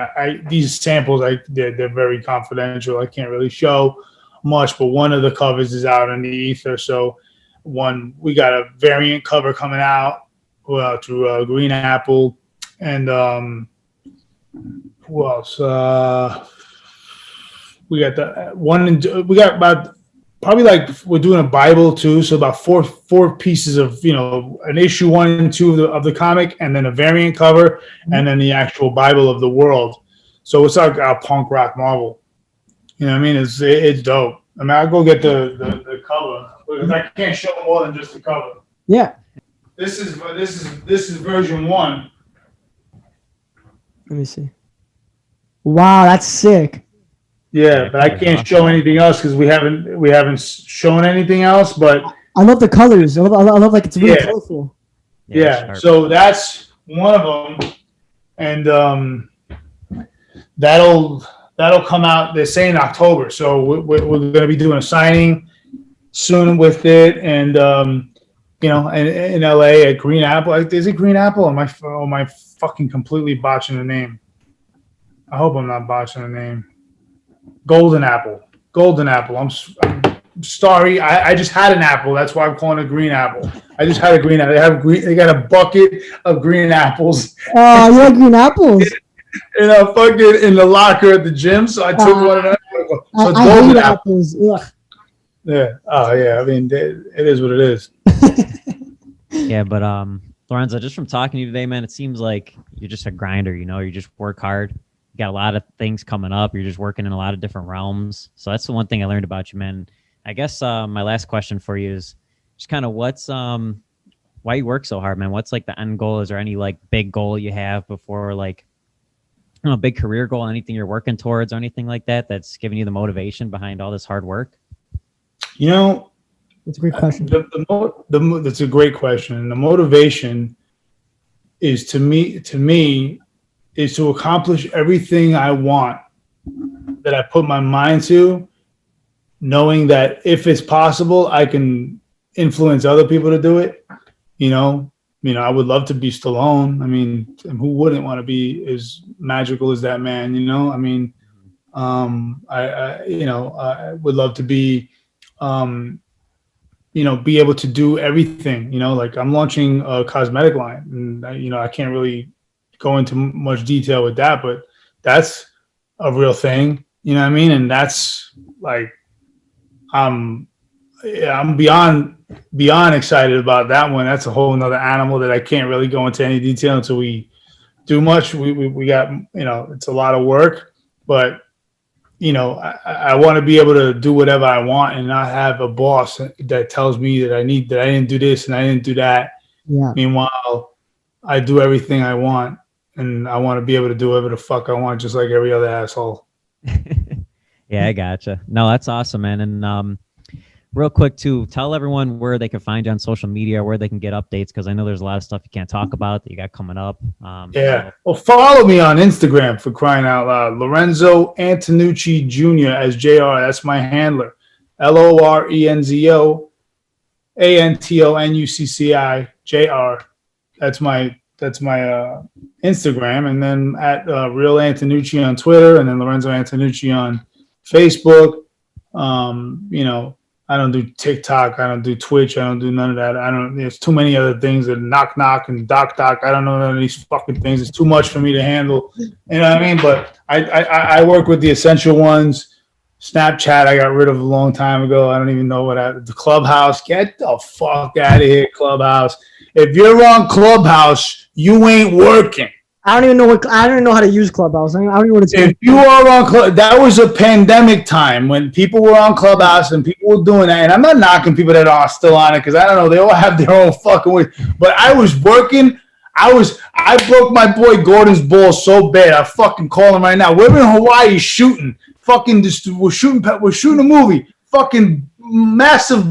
these samples, they're very confidential. I can't really show much, but one of the covers is out in the ether. So we got a variant cover coming out through Green Apple, and who else? We got the one. We got about probably like we're doing a Bible too, so about four pieces of an issue 1 and 2 of the comic, and then a variant cover, and then the actual Bible of the world. So it's like a punk rock Marvel. You know what I mean? It's dope. I mean, I'll go get the cover because I can't show more than just the cover. Yeah. This is version 1. Let me see. Wow, that's sick. Yeah, but I can't show anything else because we haven't shown anything else. But I love the colors. I love like it's really colorful. Yeah. So that's one of them, and that'll come out. They're saying October, so we're going to be doing a signing soon with it, and in LA at Green Apple. Is it Green Apple? Or am I fucking completely botching the name? I hope I'm not botching the name. Golden Apple. I'm sorry. I just had an apple. That's why I'm calling it Green Apple. I just had a green apple. They got a bucket of green apples. Oh, you like green apples? In the locker at the gym. So I took one of them. So it's golden apples. Ugh. Yeah. Oh yeah. I mean, it is what it is. Yeah, but Lorenzo, just from talking to you today, man, it seems like you're just a grinder. You just work hard. You got a lot of things coming up. You're just working in a lot of different realms. So that's the one thing I learned about you, man. I guess my last question for you is just kind of what's why you work so hard, man? What's like the end goal? Is there any like big goal you have before like a big career goal, anything you're working towards or anything like that that's giving you the motivation behind all this hard work? It's a great question. That's a great question. And the motivation is to me is to accomplish everything I want that I put my mind to, knowing that if it's possible, I can influence other people to do it. I would love to be Stallone. I mean, who wouldn't want to be as magical as that man? I mean, I would love to be, be able to do everything. Like I'm launching a cosmetic line, and I can't really go into much detail with that, but that's a real thing. You know what I mean? And that's like, I'm beyond excited about that one. That's a whole nother animal that I can't really go into any detail until we do much. We got, it's a lot of work, but I want to be able to do whatever I want and not have a boss that tells me that I didn't do this and I didn't do that. Yeah. Meanwhile, I do everything I want, and I want to be able to do whatever the fuck I want, just like every other asshole. Yeah, I gotcha. No, that's awesome, man. And real quick too, tell everyone where they can find you on social media, where they can get updates, because I know there's a lot of stuff you can't talk about that you got coming up. Well, follow me on Instagram, for crying out loud. Lorenzo Antonucci Jr. as JR. That's my handler. LORENZO ANTONUCCI JR. That's my Instagram, and then at Real Antonucci on Twitter, and then Lorenzo Antonucci on Facebook. I don't do TikTok. I don't do Twitch. I don't do none of that. There's too many other things that knock and doc. I don't know none of these fucking things. It's too much for me to handle. You know what I mean? But I work with the essential ones. Snapchat, I got rid of a long time ago. I don't even know the Clubhouse. Get the fuck out of here, Clubhouse. If you're on Clubhouse, you ain't working. I don't even know how to use Clubhouse. I don't even know what it's. If you are on that was a pandemic time when people were on Clubhouse and people were doing that. And I'm not knocking people that are still on it because I don't know, they all have their own fucking way. But I was working. I broke my boy Gordon's balls so bad. I fucking call him right now. We're in Hawaii shooting. We're shooting a movie. Fucking massive,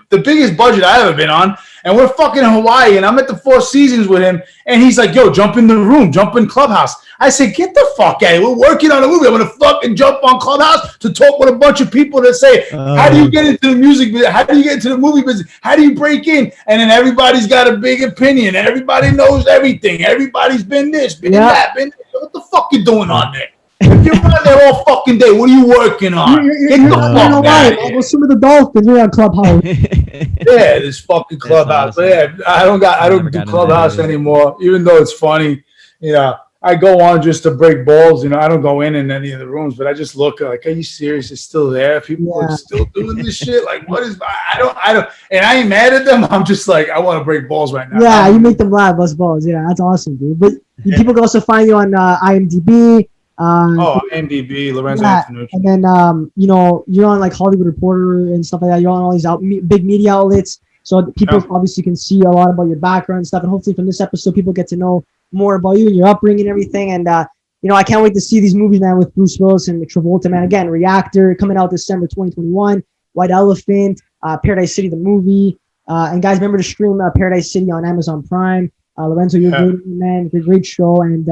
the biggest budget I've ever been on. And we're fucking in Hawaii, and I'm at the Four Seasons with him, and he's like, yo, jump in the room, jump in Clubhouse. I said, get the fuck out of here. We're working on a movie. I'm going to fucking jump on Clubhouse to talk with a bunch of people that say, how do you get into the music business? How do you get into the movie business? How do you break in? And then everybody's got a big opinion. Everybody knows everything. Everybody's been this, been that, been this. What the fuck you doing on there? If you're on there all fucking day, what are you working on? Get the fuck out of here. Go swim with the dolphins. We're on Clubhouse. Yeah, this fucking Clubhouse. Awesome. But yeah, I don't do Clubhouse anymore, even though it's funny. You know, I go on just to break balls. You know, I don't go in any of the rooms, but I just look like, are you serious? It's still there. People are still doing this shit. Like, what is? I don't. And I ain't mad at them. I'm just like, I want to break balls right now. Yeah, you make them laugh, bust balls. Yeah, that's awesome, dude. But people can also find you on IMDb. IMDb, Lorenzo Antonucci. And then, you're on like Hollywood Reporter and stuff like that. You're on all these big media outlets. So people obviously can see a lot about your background and stuff. And hopefully from this episode, people get to know more about you and your upbringing and everything. And, I can't wait to see these movies, man, with Bruce Willis and Travolta, man. Again, Reactor coming out December 2021, White Elephant, Paradise City, the movie. And guys, remember to stream Paradise City on Amazon Prime. Lorenzo, you're great, man. It's a great show. And,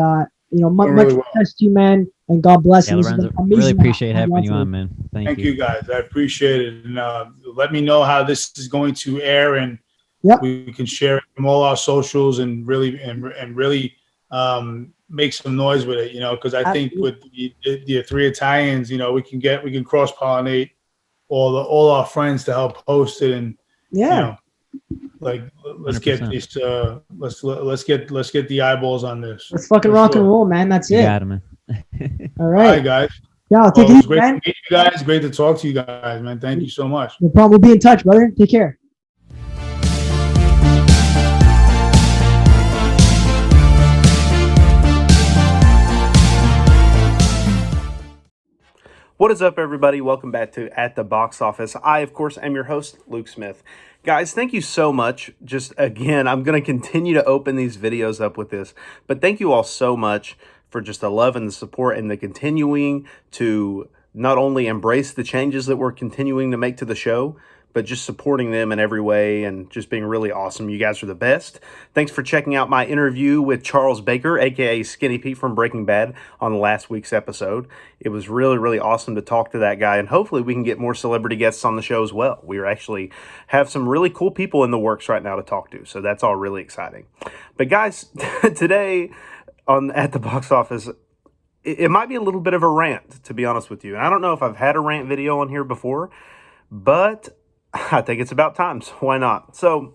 much success to you, man, and God bless. Yeah, Lorenzo, really appreciate having you on, man. Thank you, guys. I appreciate it, and let me know how this is going to air, and we can share it from all our socials, and really make some noise with it, because I think with the three Italians, we can cross pollinate all our friends to help host it, and let's 100%. Get these let's get the eyeballs on this. Let's fucking rock and roll, man. That's it. Got it, man. All right, guys. Yeah, I'll take it easy, great man. to meet you guys. Great to talk to you guys, man. Thank you so much. No problem. We'll be in touch, brother. Take care. What is up, everybody? Welcome back to At the Box Office. I, of course, am your host, Luke Smith. Guys, thank you so much. Just, again, I'm going to continue to open these videos up with this, but thank you all so much for just the love and the support and the continuing to not only embrace the changes that we're continuing to make to the show, but just supporting them in every way and just being really awesome. You guys are the best. Thanks for checking out my interview with Charles Baker, aka Skinny Pete from Breaking Bad, on last week's episode. It was really, really awesome to talk to that guy, and hopefully we can get more celebrity guests on the show as well. We actually have some really cool people in the works right now to talk to, so that's all really exciting. But guys, today at the box office, it might be a little bit of a rant, to be honest with you. And I don't know if I've had a rant video on here before, but I think it's about time, so why not? So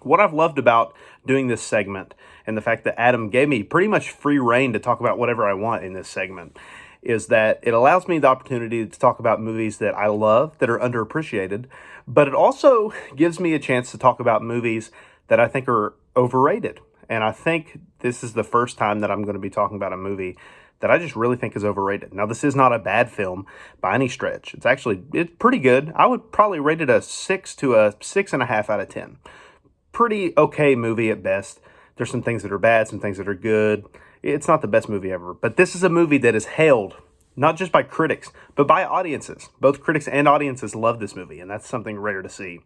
what I've loved about doing this segment, and the fact that Adam gave me pretty much free reign to talk about whatever I want in this segment, is that it allows me the opportunity to talk about movies that I love, that are underappreciated, but it also gives me a chance to talk about movies that I think are overrated. And I think this is the first time that I'm going to be talking about a movie that I just really think is overrated. Now, this is not a bad film by any stretch. It's pretty good. I would probably rate it a 6 to a 6.5 out of 10. Pretty okay movie at best. There's some things that are bad, some things that are good. It's not the best movie ever, but this is a movie that is hailed, not just by critics, but by audiences. Both critics and audiences love this movie, and that's something rare to see.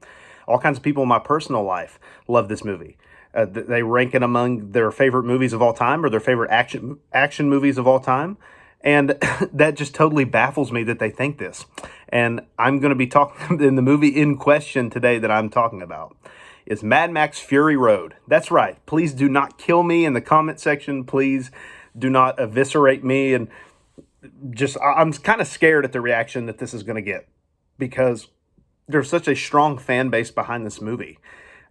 All kinds of people in my personal life love this movie. They rank it among their favorite movies of all time, or their favorite action movies of all time. And that just totally baffles me that they think this. And I'm going to be talking in the movie in question today that I'm talking about is Mad Max Fury Road. That's right. Please do not kill me in the comment section. Please do not eviscerate me. And I'm kind of scared at the reaction that this is going to get, because there's such a strong fan base behind this movie.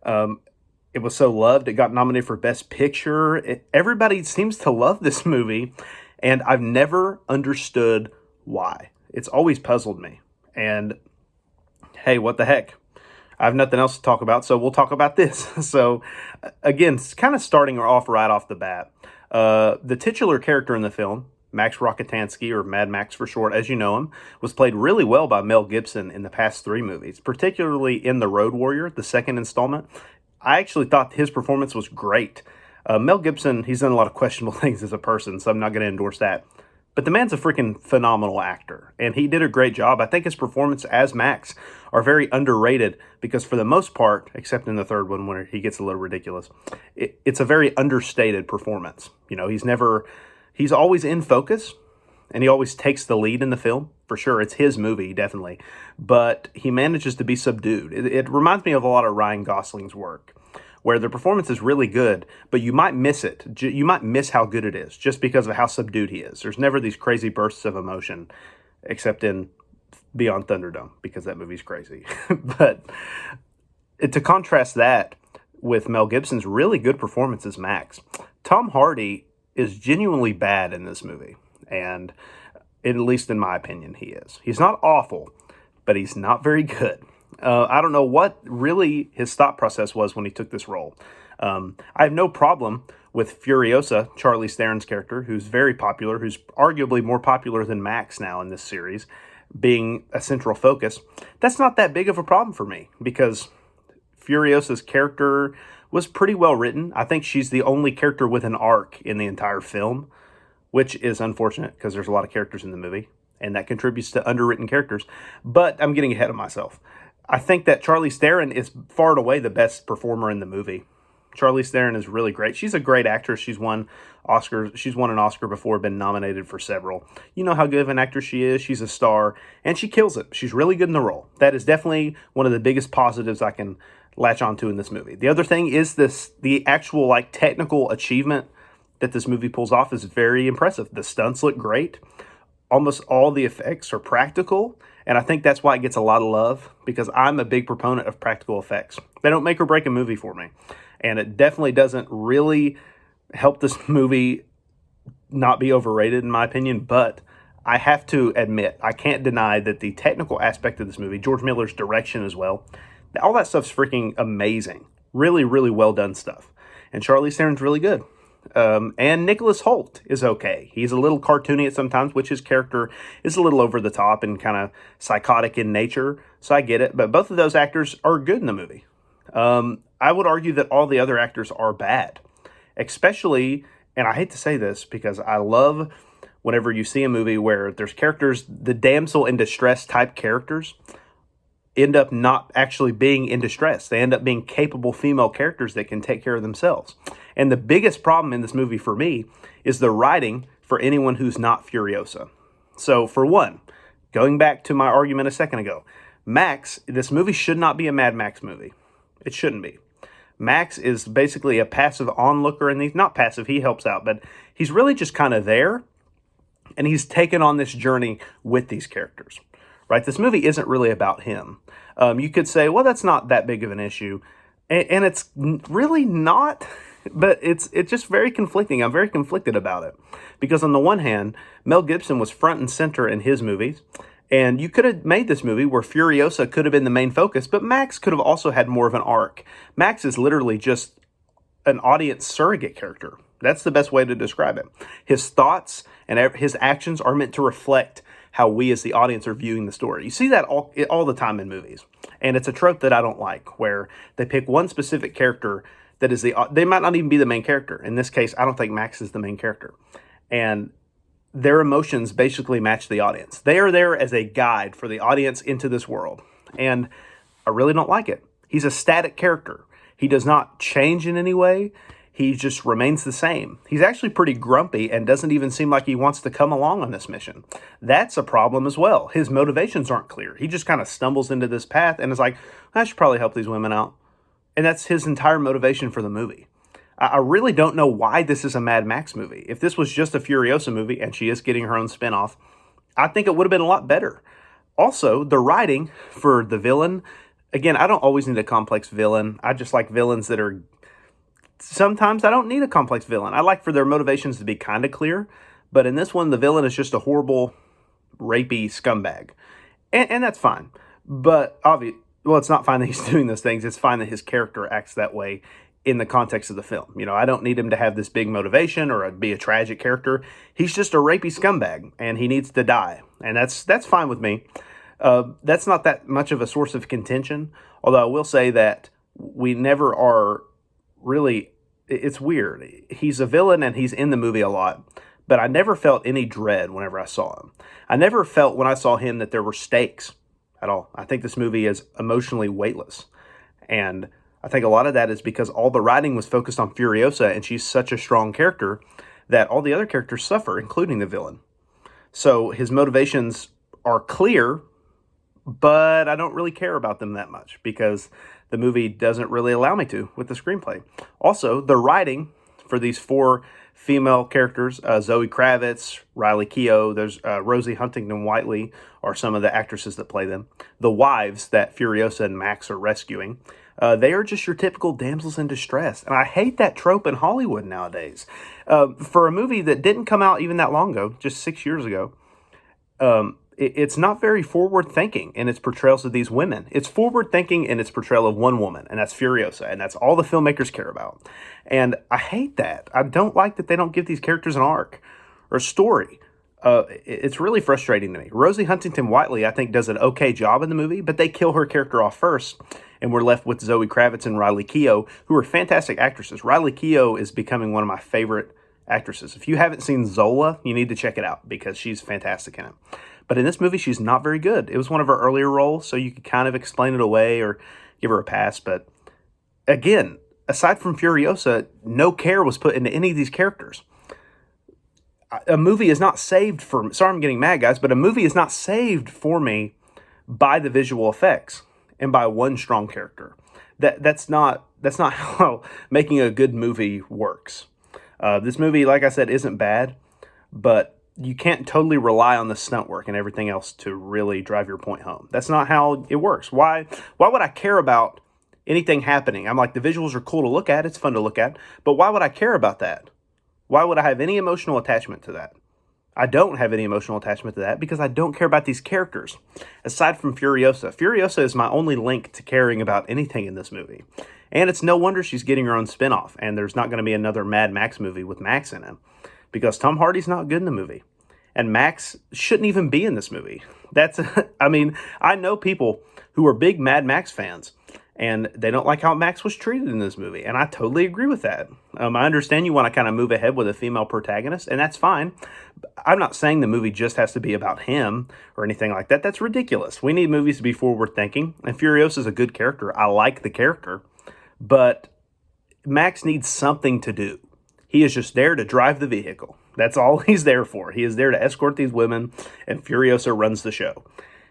It was so loved. It got nominated for Best Picture. Everybody seems to love this movie, and I've never understood why. It's always puzzled me. And hey, what the heck? I have nothing else to talk about, so we'll talk about this. So again, it's kind of starting off right off the bat. The titular character in the film, Max Rokitansky, or Mad Max for short, as you know him, was played really well by Mel Gibson in the past 3 movies, particularly in The Road Warrior, the second installment. I actually thought his performance was great. Mel Gibson, he's done a lot of questionable things as a person, so I'm not going to endorse that. But the man's a freaking phenomenal actor, and he did a great job. I think his performance as Max are very underrated because for the most part, except in the third one where he gets a little ridiculous, it's a very understated performance. You know, he's always in focus, and he always takes the lead in the film. For sure, it's his movie, definitely. But he manages to be subdued. It reminds me of a lot of Ryan Gosling's work, where the performance is really good, but you might miss it. You might miss how good it is just because of how subdued he is. There's never these crazy bursts of emotion, except in Beyond Thunderdome, because that movie's crazy. But to contrast that with Mel Gibson's really good performance as Max, Tom Hardy is genuinely bad in this movie, and at least in my opinion, he is. He's not awful, but he's not very good. I don't know what really his thought process was when he took this role. I have no problem with Furiosa, Charlize Theron's character, who's very popular, who's arguably more popular than Max now in this series, being a central focus. That's not that big of a problem for me because Furiosa's character was pretty well written. I think she's the only character with an arc in the entire film, which is unfortunate because there's a lot of characters in the movie, and that contributes to underwritten characters. But I'm getting ahead of myself. I think that Charlize Theron is far and away the best performer in the movie. Charlize Theron is really great. She's a great actress. She's won Oscars. She's won an Oscar before, been nominated for several. You know how good of an actress she is. She's a star, and she kills it. She's really good in the role. That is definitely one of the biggest positives I can latch onto in this movie. The other thing is the actual technical achievement that this movie pulls off is very impressive. The stunts look great. Almost all the effects are practical, and I think that's why it gets a lot of love, because I'm a big proponent of practical effects. They don't make or break a movie for me, and it definitely doesn't really help this movie not be overrated, in my opinion, but I have to admit, I can't deny that the technical aspect of this movie, George Miller's direction as well, all that stuff's freaking amazing. Really, really well done stuff. And Charlize Theron's really good. And Nicholas Hoult is okay. He's a little cartoony at sometimes, which his character is a little over the top and kind of psychotic in nature, so I get it. But both of those actors are good in the movie. I would argue that all the other actors are bad, especially, and I hate to say this because I love whenever you see a movie where there's characters, the damsel in distress type characters end up not actually being in distress. They end up being capable female characters that can take care of themselves. And the biggest problem in this movie for me is the writing for anyone who's not Furiosa. So for one, going back to my argument a second ago, Max, this movie should not be a Mad Max movie. It shouldn't be. Max is basically a passive onlooker, and he's not passive, he helps out, but he's really just kind of there, and he's taken on this journey with these characters. Right? This movie isn't really about him. You could say, well, that's not that big of an issue. And it's really not, but it's just very conflicting. I'm very conflicted about it. Because on the one hand, Mel Gibson was front and center in his movies. And you could have made this movie where Furiosa could have been the main focus, but Max could have also had more of an arc. Max is literally just an audience surrogate character. That's the best way to describe it. His thoughts and his actions are meant to reflect how we as the audience are viewing the story. You see that all the time in movies. And it's a trope that I don't like, where they pick one specific character that is they might not even be the main character. In this case, I don't think Max is the main character. And their emotions basically match the audience. They are there as a guide for the audience into this world. And I really don't like it. He's a static character. He does not change in any way. He just remains the same. He's actually pretty grumpy and doesn't even seem like he wants to come along on this mission. That's a problem as well. His motivations aren't clear. He just kind of stumbles into this path and is like, I should probably help these women out. And that's his entire motivation for the movie. I really don't know why this is a Mad Max movie. If this was just a Furiosa movie and she is getting her own spinoff, I think it would have been a lot better. Also, the writing for the villain, again, I don't always need a complex villain. I just like villains that are... Sometimes I don't need a complex villain. I like for their motivations to be kind of clear. But in this one, the villain is just a horrible, rapey scumbag. And that's fine. But it's not fine that he's doing those things. It's fine that his character acts that way in the context of the film. You know, I don't need him to have this big motivation or be a tragic character. He's just a rapey scumbag, and he needs to die. And that's fine with me. That's not that much of a source of contention. Although I will say that we never are really it's weird. He's a villain and he's in the movie a lot, but I never felt any dread whenever I saw him. I never felt when I saw him that there were stakes at all. I think this movie is emotionally weightless. And I think a lot of that is because all the writing was focused on Furiosa, and she's such a strong character that all the other characters suffer, including the villain. So his motivations are clear, but I don't really care about them that much because the movie doesn't really allow me to with the screenplay. Also, the writing for these 4 female characters, Zoe Kravitz, Riley Keough, there's Rosie Huntington-Whiteley are some of the actresses that play them. The wives that Furiosa and Max are rescuing, they are just your typical damsels in distress. And I hate that trope in Hollywood nowadays. For a movie that didn't come out even that long ago, just 6 years ago, it's not very forward-thinking in its portrayals of these women. It's forward-thinking in its portrayal of one woman, and that's Furiosa, and that's all the filmmakers care about. And I hate that. I don't like that they don't give these characters an arc or a story. It's really frustrating to me. Rosie Huntington-Whiteley, I think, does an okay job in the movie, but they kill her character off first, and we're left with Zoe Kravitz and Riley Keough, who are fantastic actresses. Riley Keough is becoming one of my favorite actresses. If you haven't seen Zola, you need to check it out because she's fantastic in it. But in this movie, she's not very good. It was one of her earlier roles, so you could kind of explain it away or give her a pass. But again, aside from Furiosa, no care was put into any of these characters. A movie is not saved for... Sorry, I'm getting mad, guys, but a movie is not saved for me by the visual effects and by one strong character. That's not how making a good movie works. This movie, like I said, isn't bad, but you can't totally rely on the stunt work and everything else to really drive your point home. That's not how it works. Why would I care about anything happening? I'm like, the visuals are cool to look at. It's fun to look at. But why would I care about that? Why would I have any emotional attachment to that? I don't have any emotional attachment to that because I don't care about these characters. Aside from Furiosa. Furiosa is my only link to caring about anything in this movie. And it's no wonder she's getting her own spinoff. And there's not going to be another Mad Max movie with Max in it. Because Tom Hardy's not good in the movie. And Max shouldn't even be in this movie. I know people who are big Mad Max fans, and they don't like how Max was treated in this movie. And I totally agree with that. I understand you want to kind of move ahead with a female protagonist, and that's fine. I'm not saying the movie just has to be about him or anything like that. That's ridiculous. We need movies to be forward-thinking, and Furiosa is a good character. I like the character, but Max needs something to do. He is just there to drive the vehicle. That's all he's there for. He is there to escort these women, and Furiosa runs the show.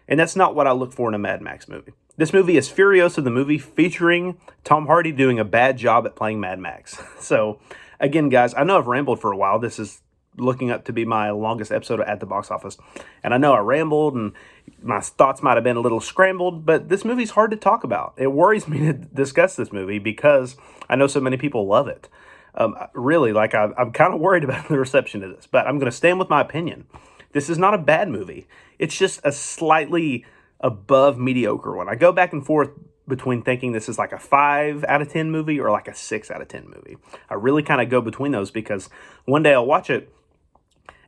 And that's not what I look for in a Mad Max movie. This movie is Furiosa, the movie featuring Tom Hardy doing a bad job at playing Mad Max. So, again, guys, I know I've rambled for a while. This is looking up to be my longest episode at the box office. And I know I rambled, and my thoughts might have been a little scrambled, but this movie's hard to talk about. It worries me to discuss this movie because I know so many people love it. I'm kind of worried about the reception of this, but I'm going to stand with my opinion. This is not a bad movie. It's just a slightly above mediocre one. I go back and forth between thinking this is like a 5 out of 10 movie or like a 6 out of 10 movie. I really kind of go between those because one day I'll watch it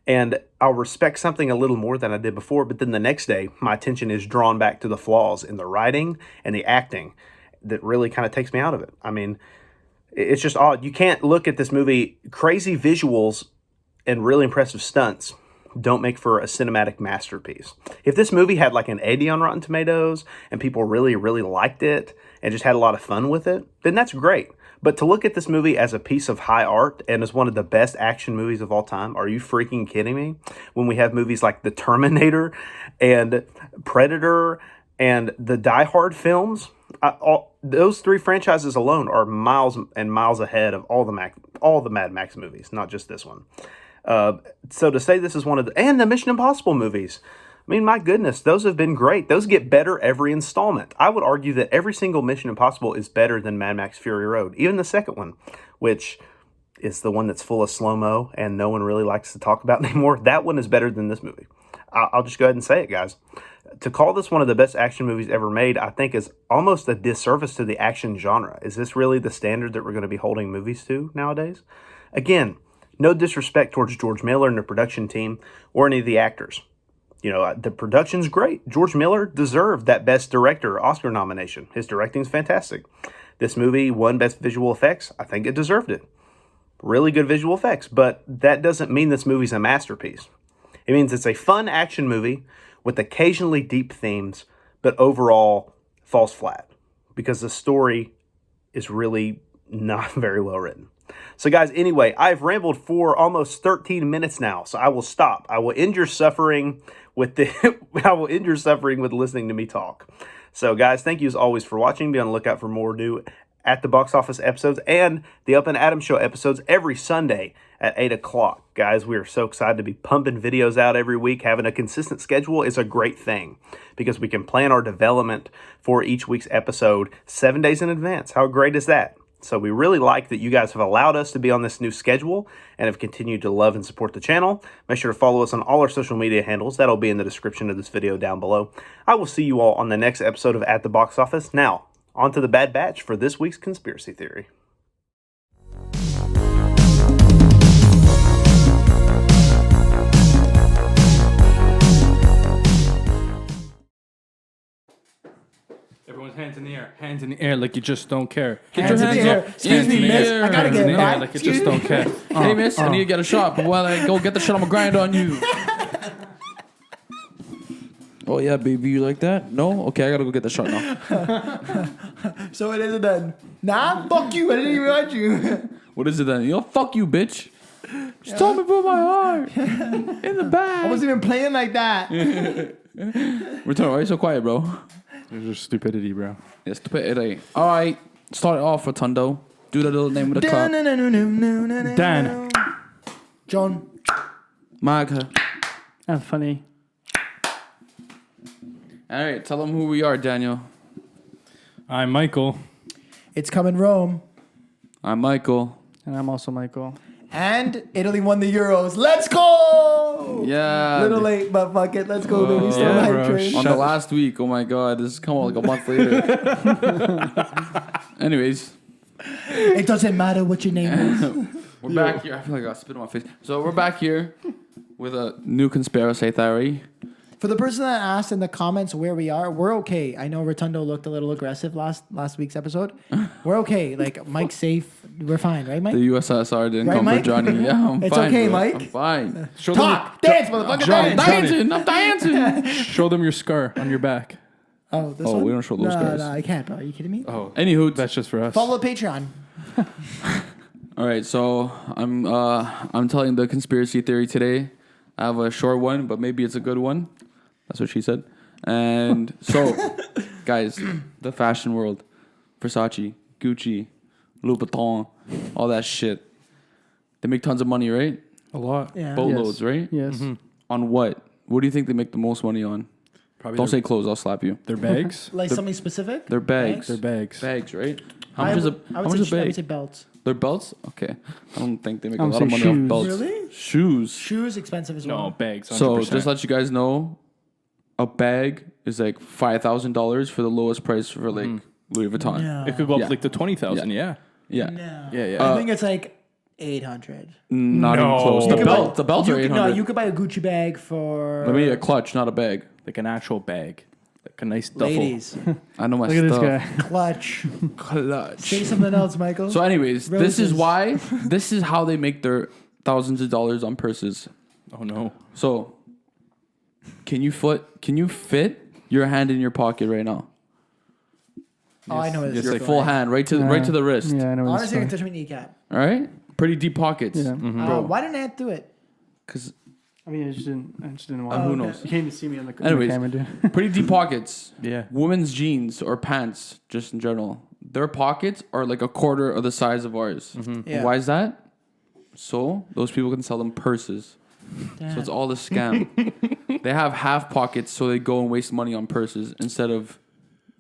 and I'll respect something a little more than I did before, but then the next day my attention is drawn back to the flaws in the writing and the acting that really kind of takes me out of it. I mean, it's just odd. You can't look at this movie. Crazy visuals and really impressive stunts don't make for a cinematic masterpiece. If this movie had like an 80 on Rotten Tomatoes and people really, really liked it and just had a lot of fun with it, then that's great. But to look at this movie as a piece of high art and as one of the best action movies of all time, are you freaking kidding me? When we have movies like The Terminator and Predator and the Die Hard films, those 3 franchises alone are miles and miles ahead of all the Mad Max movies, not just this one. So to say this is one of and the Mission Impossible movies, I mean, my goodness, those have been great. Those get better every installment. I would argue that every single Mission Impossible is better than Mad Max Fury Road, even the second one, which is the one that's full of slow-mo and no one really likes to talk about anymore. That one is better than this movie. I'll just go ahead and say it, guys. To call this one of the best action movies ever made, I think is almost a disservice to the action genre. Is this really the standard that we're going to be holding movies to nowadays? Again, no disrespect towards George Miller and the production team or any of the actors. You know, the production's great. George Miller deserved that Best Director Oscar nomination. His directing's fantastic. This movie won Best Visual Effects. I think it deserved it. really good visual effects. But that doesn't mean this movie's a masterpiece. It means it's a fun action movie with occasionally deep themes, but overall falls flat because the story is really not very well written. So guys, anyway, I've rambled for almost 13 minutes now, so I will stop. I will end your suffering with listening to me talk. So guys, thank you as always for watching. Be on the lookout for more new At the Box Office episodes and the Up and Adam Show episodes every Sunday at 8 o'clock. Guys, we are so excited to be pumping videos out every week. Having a consistent schedule is a great thing because we can plan our development for each week's episode 7 days in advance. How great is that? So we really like that you guys have allowed us to be on this new schedule and have continued to love and support the channel. Make sure to follow us on all our social media handles. That'll be in the description of this video down below. I will see you all on the next episode of At the Box Office. Now, on to the Bad Batch for this week's conspiracy theory. Everyone's hands in the air. Hands in the air like you just don't care. Get Hands your in hands the air. up. Excuse me, miss. I gotta Hands get in the air mine. like you just don't care. Hey, miss, I need to get a shot, but while I go get the shot, I'm gonna grind on you. Oh, yeah, baby, you like that? No? Okay, I gotta go get the shot now. So it isn't done. Nah, fuck you. I didn't even want you. What is it then? Yo, fuck you, bitch. Just told me to put my heart in the I bag. wasn't even playing like that. Return, why are you so quiet, bro? It's just stupidity, bro. Yeah, stupidity. All right, start it off, Rotundo. Do the little name of the club. Dan. John. Magha. Funny. All right, tell them who we are, Daniel. I'm Michael. It's coming Rome. I'm Michael. And I'm also Michael. And Italy won the Euros. Let's go! Yeah. Little late, but fuck it. Let's go, baby. Still yeah, hype bro. train. On the last week, oh my god, this is coming out like a month later. Anyways, It doesn't matter what your name is. we're back here. I feel like I got spit on my face. So we're back here with a new conspiracy theory. For the person that asked in the comments where we are, we're okay. I know Rotundo looked a little aggressive last week's episode. We're okay. Like, Mike's safe. We're fine, right, Mike? The USSR didn't Right, come Mike? for Johnny. Yeah, I'm It's fine. okay, bro. Mike. I'm fine. Show Talk! Dance, motherfucker, Johnny, dance! Johnny. I'm dancing. Show them your scar on your back. Oh, this Oh, one? we don't show those guys. No, I can't, bro. Are you kidding me? Oh, Anywho, that's just for us. Follow the Patreon. all right. So I'm telling the conspiracy theory today. I have a short one, but maybe it's a good one. That's what she said. And so, guys, the fashion world, Versace, Gucci, Louis Vuitton, all that shit. They make tons of money, right? A lot. Yeah. Boatloads, right? Yes. On what? What do you think they make the most money on? Probably Don't say clothes, I'll slap you. their bags. Like something specific? Their bags. Their bags. Bags, right? How I much is a would- how I would much say is a I would bag? say belts. Their belts? Okay. I don't think they make I a would lot of say money off shoes. belts. Really? Shoes. Shoes expensive as well. No, bags. 100%. So just let you guys know, a bag is like $5,000 for the lowest price for like Louis Vuitton. No. it could go up Yeah. like to 20,000. Yeah. Yeah. No. Yeah, yeah. I think it's like 800. Not No. even close. You The could belt. The belts you are could, 800. No, you could buy a Gucci bag for Let me a clutch, not a bag. Like an actual bag. Like a nice duffel. ladies. I know my Look at this stuff. guy. Clutch. Clutch. Say something else, Michael. So, anyways, this is Roses. why. This is how they make their thousands of dollars on purses. Oh, no. So, can you fit your hand in your pocket right now? Oh, I know what this Yes, is. Your full hand, right to the wrist. Yeah, I know. What Honestly, I can this touch my kneecap. All right, pretty deep pockets. yeah. Why didn't I do it? Cause I mean, I just didn't want. who okay. knows? You can't even see me on the, Anyways. camera, dude. Pretty deep pockets. Yeah. Women's jeans or pants, just in general, their pockets are like a quarter of the size of ours. Yeah. Why is that? So those people can sell them purses. So it's all a scam. They have half pockets, so they go and waste money on purses instead of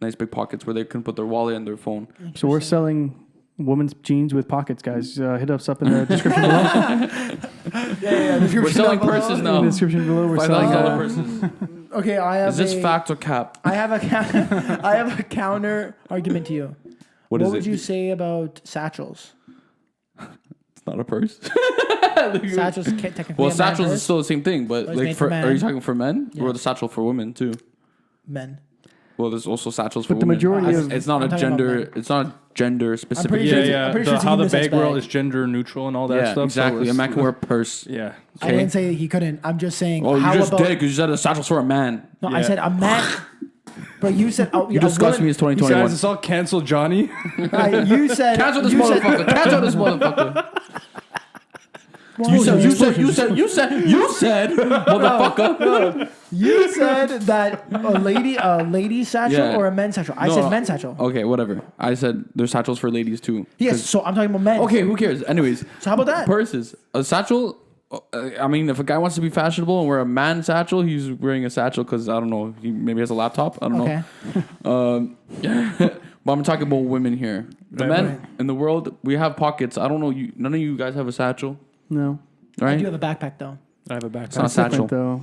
nice big pockets where they can put their wallet and their phone. So we're selling women's jeans with pockets, guys. Hit us up in the description below. We're selling purses In now. the description below, we're selling. $5,000 purses. Okay, I have Is this a, fact or cap? I have a I have a counter argument to you. What What is would it? you say about satchels? It's not a purse. Satchels can't technically. Well, a man satchels is purse. still the same thing, but It's like made for for are you men. talking for men or Yeah. the satchel for women too? men. Well, there's also satchels for But the women. majority It's- of- it's not I'm a talking about gender. men. It's not a gender specific. pretty sure Yeah, it's- yeah. I'm pretty sure it's a How the unisex bag world bag. is gender neutral and all that Yeah, stuff. exactly. So A man can wear a purse. Yeah. I didn't say he couldn't. I'm just saying. Oh, you how just about, did because you said a satchel's for a man. No, Yeah. I said a man. But you said You discussed me as 2021. Guys, it's all cancel Johnny. You said Cancel this you said- motherfucker. Cancel this motherfucker. Well, You said, motherfucker. You said that a lady's satchel Yeah. or a men's satchel. I No. said men's satchel. Okay, whatever. I said there's satchels for ladies too. Yes, so I'm talking about men. Okay, who cares? Anyways, So how about that? purses. A satchel. I mean, if a guy wants to be fashionable and wear a man satchel, he's wearing a satchel because I don't know. He maybe has a laptop. I don't Okay. know. But I'm talking about women here. The Right, men in the world, we have pockets. I don't know. None of you guys have a satchel, No. right? I do have a backpack though. I have a backpack. It's not a That's satchel. different, though.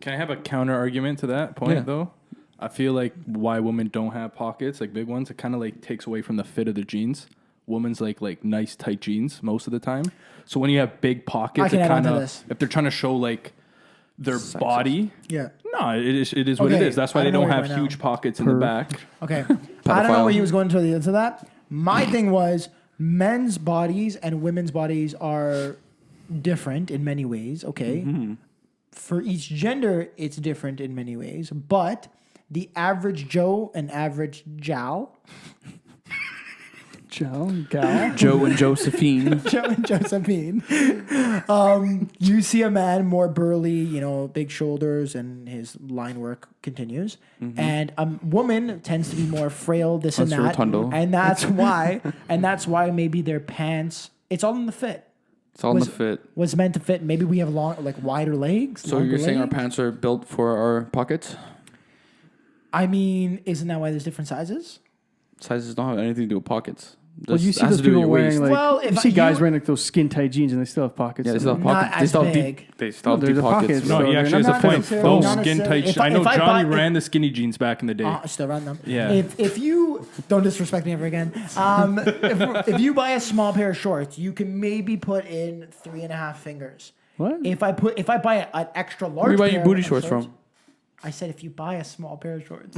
Can I have a counter argument to that point Yeah. though? I feel like why women don't have pockets, like big ones, it kind of like takes away from the fit of the jeans. Women's like nice tight jeans most of the time. So when you have big I pockets, can it add on kind to of this. if they're trying to show like their body. Yeah. No, it is what it Okay, is. That's why I they don't don't know have right now. huge pockets in the back. Okay. I don't know Pedophile. where he was going to the answer that. My thing was men's bodies and women's bodies are different in many ways. Okay. For each gender, it's different in many ways, but the average Joe and average Jow, Joe, gal. Joe and Josephine. Joe and Josephine, you see a man more burly, big shoulders, and his line work continues. And a woman tends to be more frail, this That's and that, rotundo. and that's why maybe their pants. It's all in the fit. It's all in the fit. Was meant to fit. Maybe we have wider legs. So you're longer saying our legs. pants are built for our pockets? I mean, isn't that why there's different sizes? Sizes don't have anything to do with pockets. Well, you This see has those to do with people your wearing waist. like Well, you if see guys you- wearing like those skin tight jeans and they still have pockets. Yeah, they still have Not pockets. They as still have big. deep. They still have No, deep they're the pockets. pockets. No, So he they're actually has not a point. necessarily- Those not skin necessarily. tight. If I know if I Johnny buy- ran the skinny jeans back in the day. I still run them. Yeah. If you don't disrespect me ever again, if you buy a small pair of shorts, you can maybe put in 3.5 fingers. What? If I buy an extra large. Where you buy pair your booty of shorts from? I said if you buy a small pair of shorts.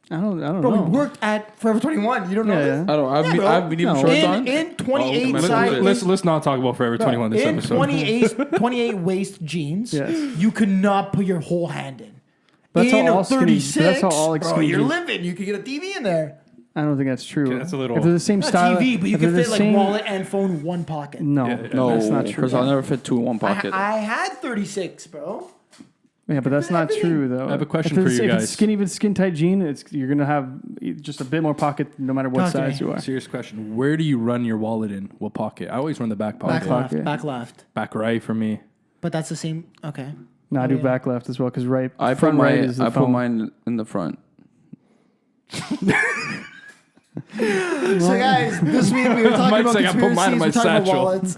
I don't Bro, know. we worked at Forever 21. You don't know Yeah, this? yeah. I don't. Yeah, bro. I've been even No. shorts on. In 28 Oh, size. Let's not talk about Forever 21 this in episode. 28 waist jeans, Yes. you could not put your whole hand in. But that's in how all a skinny- 36, but that's how all, like, bro, skinny you're jeans- living. You could get a TV in there. I don't think that's true. Okay, that's a little- If they're the same Not style, TV, but you if they're can the fit like same- wallet and phone in one pocket. No, Yeah, No, that's not true. because I'll never fit two in one pocket. I had 36, bro. Yeah, but that's not true though. I have a question if for it's, you if guys. it's skinny, if it's skin tight jean, you're gonna have just a bit more pocket no matter what Talk to size me. you are. Serious question. Where do you run your wallet in? What pocket? I always run the back pocket. Back left, pocket. back left. Back right for me. But that's the same. Okay. No, I do yeah. back left as well because right. I put front right is the I put phone. mine in the front. So guys, this week we were talking Mike's about like, I put mine in conspiracies. my We're talking about satchel. wallets.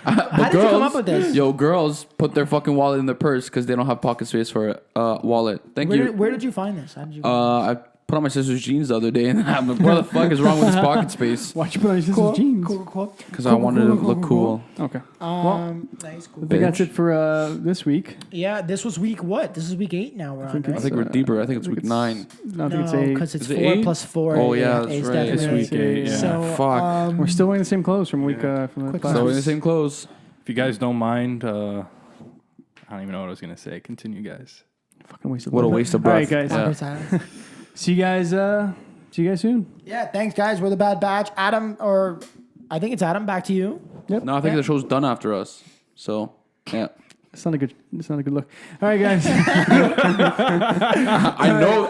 How But did you come up with this? Yo, girls put their fucking wallet in their purse because they don't have pocket space for a wallet. Thank you. Where did you find this? How did you? I put on my sister's jeans the other day, and I'm like, what the fuck is wrong with this pocket space? Why'd you put on your sister's jeans? Cool. Because I wanted to look cool. Okay. Nice, cool. I think that's it for this week. Yeah, this was week what? This is week 8 now. We're on, think right? I think we're deeper. I think it's week 9. No, I think it's No, eight. because it's Is it 4 8? plus 4. Oh, yeah, that's it's right. It's definitely week 8. Yeah. So, Fuck. We're still wearing the same clothes from week from the Quick class. So in the same clothes. If you guys don't mind, I don't even know what I was gonna say. Continue, guys. Fucking waste of What a breath. waste of All right, breath. guys. Yeah. See you guys. See you guys soon. yeah, thanks guys. We're the Bad Batch. Adam, or I think it's Adam. Back to you. No, I think the show's done after us. So, yeah. It's not a good look. All right, guys.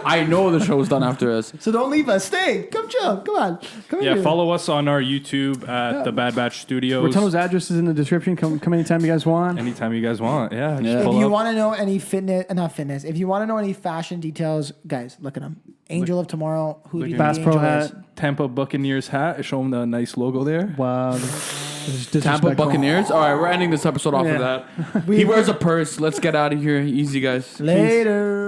I know the show's done after us. So don't leave us. Stay. Come chill. Come on. Come Yeah, here. follow us on our YouTube at the Bad Batch Studios. Rotundo's address is in the description. Come anytime you guys want. Anytime you guys want. Yeah. Just Yeah. If pull you up. want to know any if you want to know any fashion details, guys, look at them. Angel of Tomorrow, who do you think Bass the Pro Angel hat. is? Tampa Buccaneers hat. Show them the nice logo there. Wow. This is Tampa disrespectful. Buccaneers. All right, we're ending this episode off Yeah. of that. He wears a purse. Let's get out of here. Easy, guys. Later.